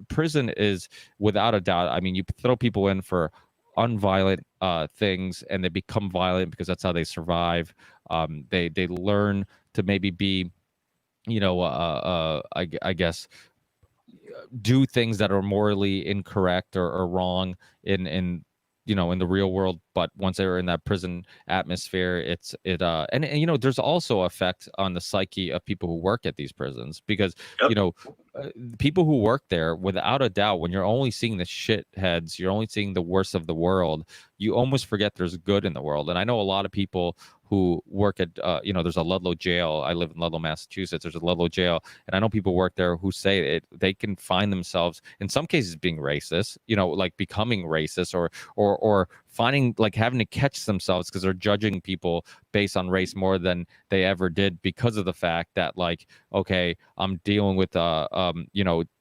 prison is without a doubt, I mean, you throw people in for unviolent things and they become violent because that's how they survive. They learn to maybe be I guess do things that are morally incorrect or wrong in the real world, but once they're in that prison atmosphere, and there's also effect on the psyche of people who work at these prisons, because people who work there, without a doubt, when you're only seeing the shitheads, you're only seeing the worst of the world, you almost forget there's good in the world. And I know a lot of people who work at there's a Ludlow jail. I live in Ludlow, Massachusetts. There's a Ludlow jail, and I know people work there who say they can find themselves in some cases being racist, like becoming racist, or finding, like, having to catch themselves because they're judging people based on race more than they ever did, because of the fact that, like, okay, I'm dealing with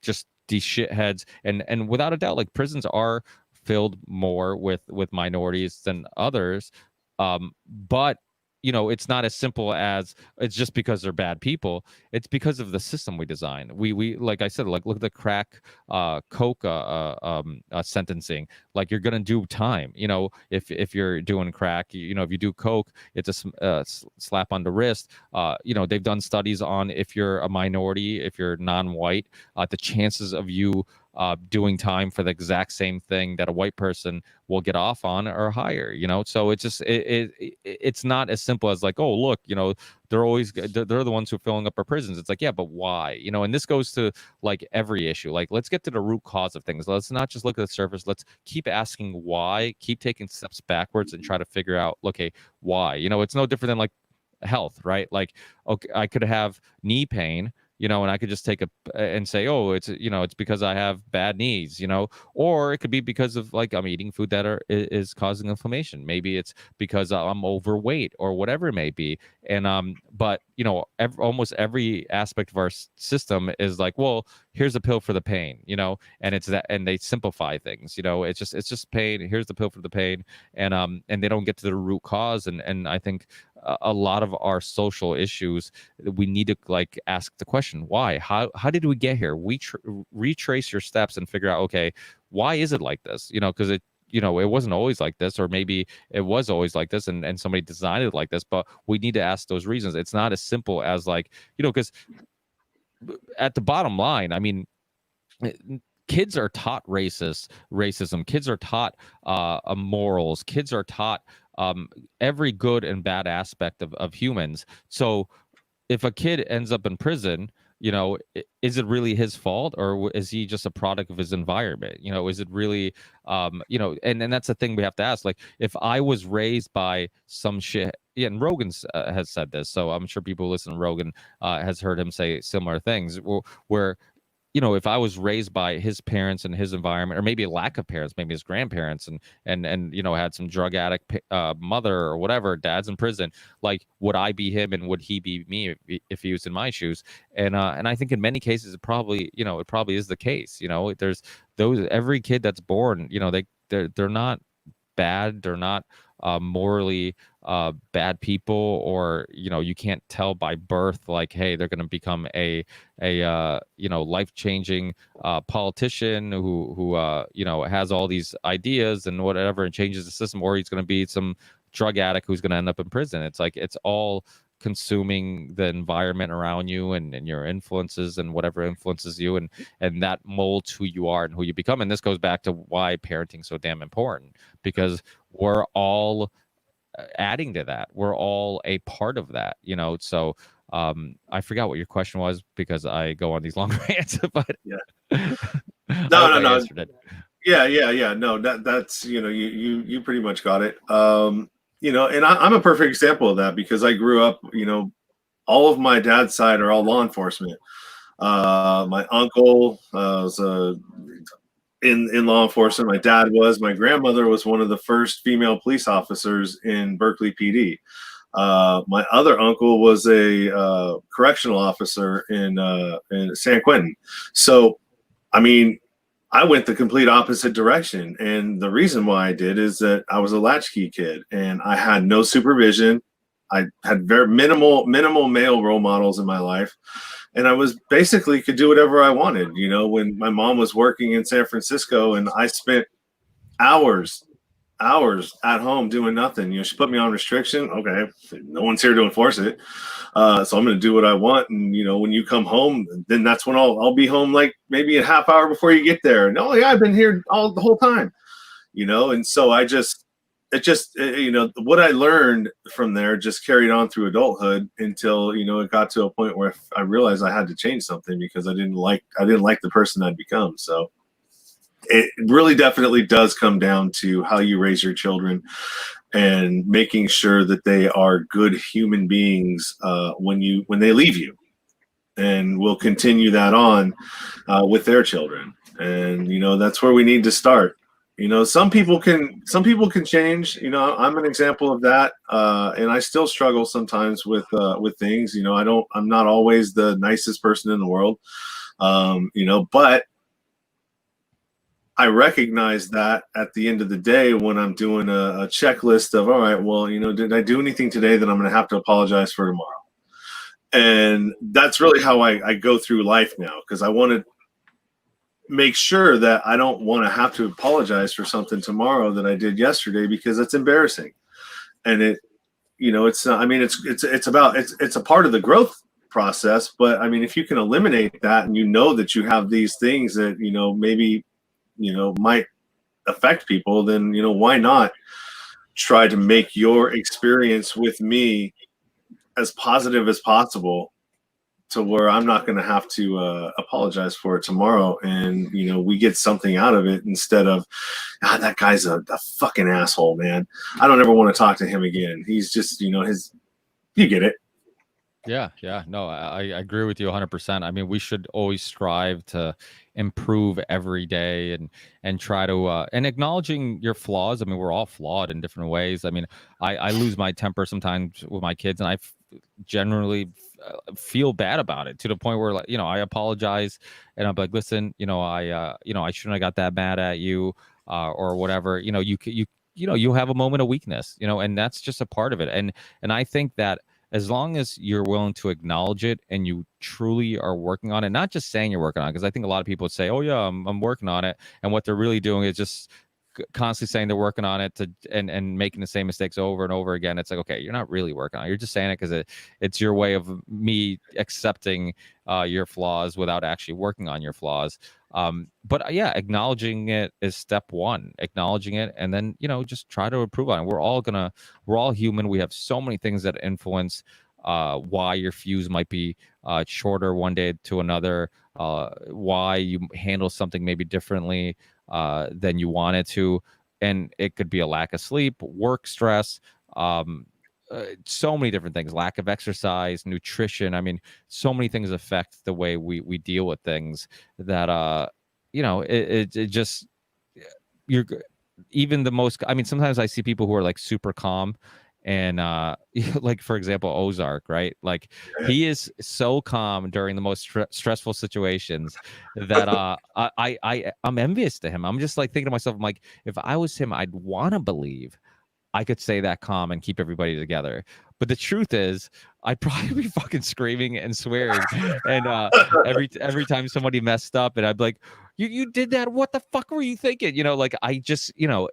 just these shitheads, and without a doubt, like, prisons are filled more with minorities than others, but it's not as simple as it's just because they're bad people. It's because of the system we design. We like I said, like, look at the crack coke sentencing. Like, you're gonna do time. If you're doing crack, if you do coke, it's a slap on the wrist. They've done studies on, if you're a minority, if you're non-white, the chances of you doing time for the exact same thing that a white person will get off on are higher. So it's just it's not as simple as, like, oh, look, they're the ones who are filling up our prisons. It's like, yeah, but why? And this goes to, like, every issue. Like, let's get to the root cause of things. Let's not just look at the surface. Let's keep asking why, keep taking steps backwards and try to figure out, okay, why. It's no different than, like, health, right? Like, okay, I could have knee pain, and I could just take and say, oh, it's because I have bad knees, or it could be because of, like, I'm eating food that is causing inflammation. Maybe it's because I'm overweight or whatever it may be. And but almost every aspect of our system is like, well, here's a pill for the pain, and it's that, and they simplify things. It's just pain. Here's the pill for the pain, and they don't get to the root cause. And I think a lot of our social issues, we need to like ask the question, why? How did we get here? We retrace your steps and figure out, okay, why is it like this? Because it wasn't always like this, or maybe it was always like this, and somebody designed it like this. But we need to ask those reasons. It's not as simple as like, because at the bottom line, I mean, kids are taught racism. Kids are taught morals. Kids are taught every good and bad aspect of humans. So if a kid ends up in prison, is it really his fault, or is he just a product of his environment? Is it really, and that's the thing we have to ask. Like, if I was raised by some shit, yeah, and Rogan has said this, so I'm sure people who listen to Rogan has heard him say similar things, where if I was raised by his parents and his environment, or maybe a lack of parents, maybe his grandparents, and had some drug addict mother or whatever, dad's in prison, like, would I be him, and would he be me if he was in my shoes? And I think in many cases it probably is the case. There's every kid that's born, they're not bad, they're not morally bad people, or you can't tell by birth like, hey, they're going to become a life-changing politician who has all these ideas and whatever, and changes the system, or he's going to be some drug addict who's going to end up in prison. It's like, it's all consuming the environment around you, and your influences, and whatever influences you, and that molds who you are and who you become. And this goes back to why parenting's so damn important, because we're all adding to that. We're all a part of that, so I forgot what your question was, because I go on these long rants, but yeah. No. Yeah. No, that's, you pretty much got it. And I'm a perfect example of that, because I grew up, all of my dad's side are all law enforcement. My uncle was in law enforcement. My dad was. My grandmother was one of the first female police officers in Berkeley PD. My other uncle was a correctional officer in San Quentin. So, I mean, I went the complete opposite direction. And the reason why I did is that I was a latchkey kid, and I had no supervision. I had very minimal male role models in my life. And I was basically could do whatever I wanted. When my mom was working in San Francisco, and I spent hours at home doing nothing. She put me on restriction. Okay, no one's here to enforce it. So I'm going to do what I want. And, when you come home, then that's when I'll be home, like maybe a half hour before you get there. And, oh yeah, I've been here the whole time, and so what I learned from there just carried on through adulthood until, it got to a point where I realized I had to change something, because I didn't like the person I'd become. So it really definitely does come down to how you raise your children, and making sure that they are good human beings when they leave you, and we'll continue that on with their children. And that's where we need to start. Some people can change. I'm an example of that, and I still struggle sometimes with things. I'm not always the nicest person in the world, but I recognize that at the end of the day, when I'm doing a checklist of, all right, well, did I do anything today that I'm going to have to apologize for tomorrow? And that's really how I go through life now, because I want to make sure that I don't want to have to apologize for something tomorrow that I did yesterday, because it's embarrassing. And it's not, I mean, it's a part of the growth process, but I mean, if you can eliminate that, and that you have these things that, maybe, might affect people, then, why not try to make your experience with me as positive as possible, to where I'm not going to have to apologize for it tomorrow, and we get something out of it, instead of, that guy's a fucking asshole, man, I don't ever want to talk to him again. He's just, you get it. Yeah. No, I agree with you 100%. I mean, we should always strive to improve every day, and try to and acknowledging your flaws. I mean, we're all flawed in different ways. I mean, I lose my temper sometimes with my kids, and generally feel bad about it, to the point where, like, you know, I apologize and I'm like, listen, you know, I shouldn't have got that mad at you, or whatever. You know, you know, you have a moment of weakness, you know, and that's just a part of it. And I think that as long as you're willing to acknowledge it and you truly are working on it, not just saying you're working on it, because I think a lot of people would say, oh yeah, I'm working on it, and what they're really doing is just constantly saying they're working on it and making the same mistakes over and over again. It's like, okay, you're not really working on it. You're just saying it because it's your way of me accepting your flaws without actually working on your flaws. But yeah, acknowledging it is step one. Acknowledging it, and then, you know, just try to improve on it. We're all human. We have so many things that influence why your fuse might be shorter one day to another, why you handle something maybe differently than you wanted to. And it could be a lack of sleep, work stress, so many different things, lack of exercise, nutrition. I mean, so many things affect the way we deal with things that, you know, it just, you're even the most, I mean, sometimes I see people who are like super calm and like, for example, Ozark, right? Like, he is so calm during the most stressful situations that I'm envious to him. I'm just like thinking to myself, I'm like, if I was him, I'd want to believe I could stay that calm and keep everybody together. But the truth is, I'd probably be fucking screaming and swearing, and every time somebody messed up, and I'd be like, "You did that? What the fuck were you thinking?" You know, like, I just, you know,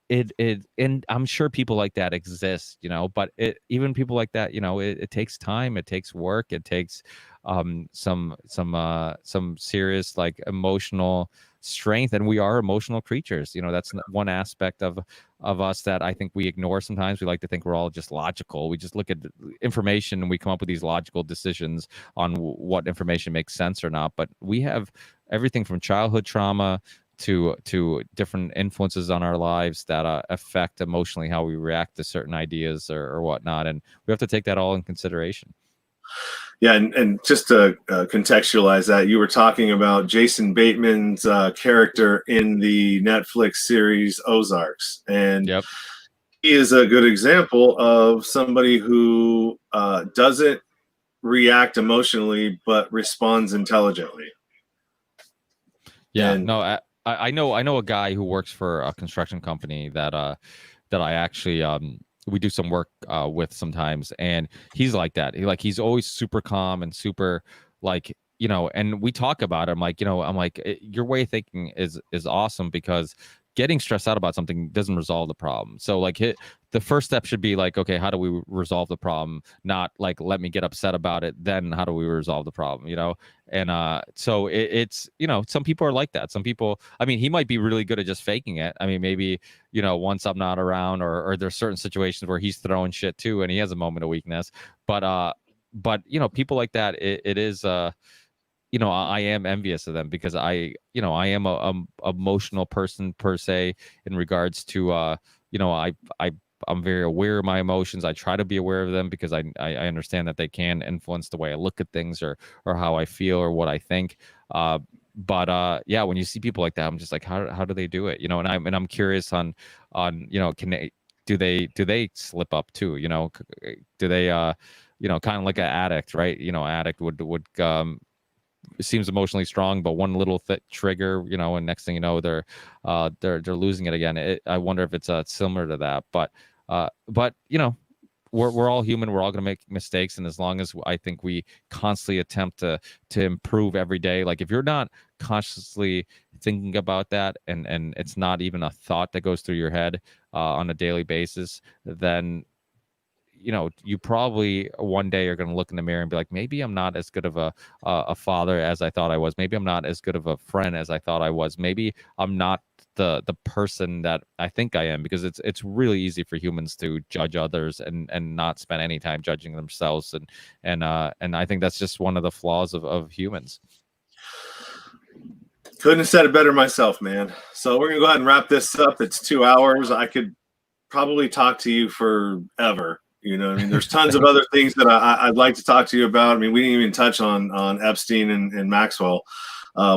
and I'm sure people like that exist, you know, but even people like that, you know, it takes time, it takes work, it takes some serious, like, emotional strength, and we are emotional creatures. You know, that's one aspect of us that I think we ignore sometimes. We like to think we're all just logical. We just look at information and we come up with these logical decisions on what information makes sense or not. But we have everything from childhood trauma to different influences on our lives that affect emotionally how we react to certain ideas or whatnot, and we have to take that all in consideration. Yeah, and just to contextualize that, you were talking about Jason Bateman's character in the Netflix series Ozarks, and Yep. he is a good example of somebody who doesn't react emotionally but responds intelligently. Yeah. And No, I know a guy who works for a construction company that I actually we do some work with sometimes, and he's like that. He's always super calm and super, like, you know, and we talk about it. I'm like, you know, your way of thinking is awesome, because getting stressed out about something doesn't resolve the problem. So, like, the first step should be like, okay, how do we resolve the problem? Not like, let me get upset about it, then how do we resolve the problem, you know? And so it's, you know, some people are like that. Some people, I mean, he might be really good at just faking it. I mean, maybe, you know, once I'm not around, or there's certain situations where he's throwing shit too and he has a moment of weakness. But you know, people like that, it is you know, I am envious of them, because you know, I am a emotional person per se, in regards to you know, I'm very aware of my emotions. I try to be aware of them, because I understand that they can influence the way I look at things, or how I feel, or what I think. But yeah, when you see people like that, I'm just like, how do they do it? You know, and I'm curious on you know, do they slip up too? You know, do they you know, kind of like an addict, right? You know, addict would seems emotionally strong, but one little trigger, you know, and next thing you know, they're losing it again. I wonder if it's similar to that. But you know, we're all human. We're all going to make mistakes, and as long as I think we constantly attempt to improve every day, like, if you're not consciously thinking about that, and it's not even a thought that goes through your head on a daily basis, then, you know, you probably one day are going to look in the mirror and be like, maybe I'm not as good of a father as I thought I was. Maybe I'm not as good of a friend as I thought I was. Maybe I'm not the person that I think I am, because it's really easy for humans to judge others and not spend any time judging themselves. And I think that's just one of the flaws of humans. couldn't have said it better myself, man. So we're gonna go ahead and wrap this up. It's 2 hours. I could probably talk to you forever. You know, I mean, there's tons of other things that I'd like to talk to you about. I mean, we didn't even touch on Epstein and Maxwell.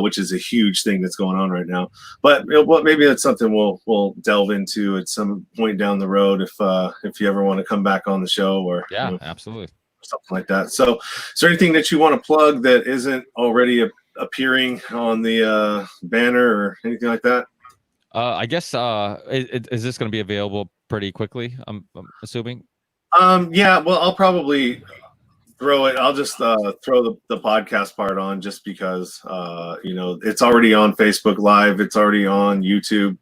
which is a huge thing that's going on right now. But maybe that's something we'll delve into at some point down the road if you ever want to come back on the show, or yeah, absolutely, something like that. So, is there anything that you want to plug that isn't already appearing on the banner or anything like that? I guess is this going to be available pretty quickly? I'm assuming. Yeah, well, I'll probably throw it. I'll just throw the podcast part on, just because it's already on Facebook Live. It's already on YouTube.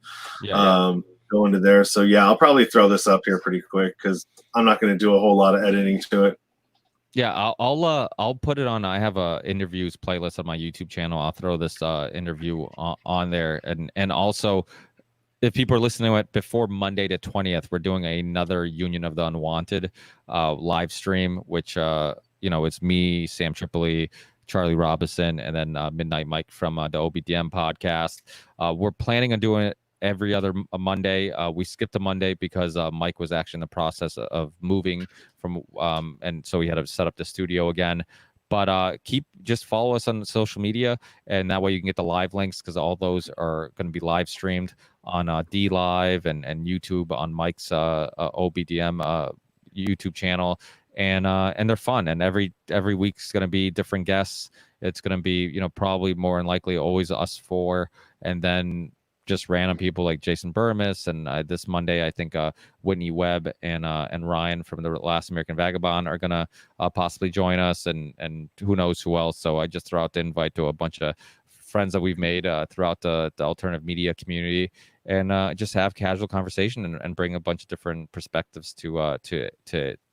Going to there. So yeah, I'll probably throw this up here pretty quick, because I'm not going to do a whole lot of editing to it. Yeah, I'll put it on. I have a interviews playlist on my YouTube channel. I'll throw this interview on there, and also, if people are listening to it before Monday the 20th, we're doing another Union of the Unwanted live stream, which it's me, Sam Tripoli, Charlie Robinson, and then Midnight Mike from the OBDM podcast. We're planning on doing it every other Monday. We skipped a Monday because Mike was actually in the process of moving from, and so we had to set up the studio again. But just follow us on social media, and that way you can get the live links, because all those are going to be live streamed on D Live and YouTube on Mike's OBDM YouTube channel, and they're fun. And every week's going to be different guests. It's going to be probably more than likely always us four, and then just random people like Jason Burmis, and this Monday I think Whitney Webb and Ryan from The Last American Vagabond are gonna possibly join us, and who knows who else. So I just throw out the invite to a bunch of friends that we've made throughout the alternative media community, and just have casual conversation and bring a bunch of different perspectives to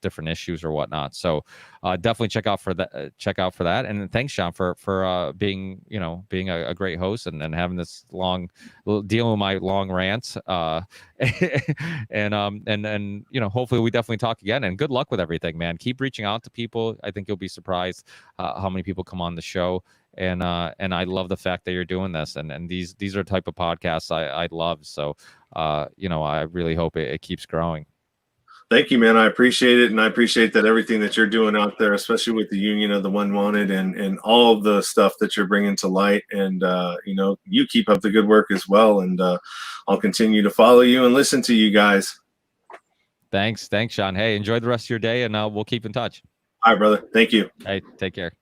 different issues or whatnot. So definitely check out for that. And thanks, Sean, for being a great host and having this long dealing with my long rants. And hopefully we definitely talk again. And good luck with everything, man. Keep reaching out to people. I think you'll be surprised how many people come on the show. And I love the fact that you're doing this, and these are the type of podcasts I love. So I really hope it keeps growing. Thank you, man. I appreciate it, and I appreciate that everything that you're doing out there, especially with the Union of the Unwanted and all of the stuff that you're bringing to light. And you keep up the good work as well, and I'll continue to follow you and listen to you guys. Thanks, Sean. Hey, enjoy the rest of your day, and we'll keep in touch. All right, brother. Thank you. Hey, take care.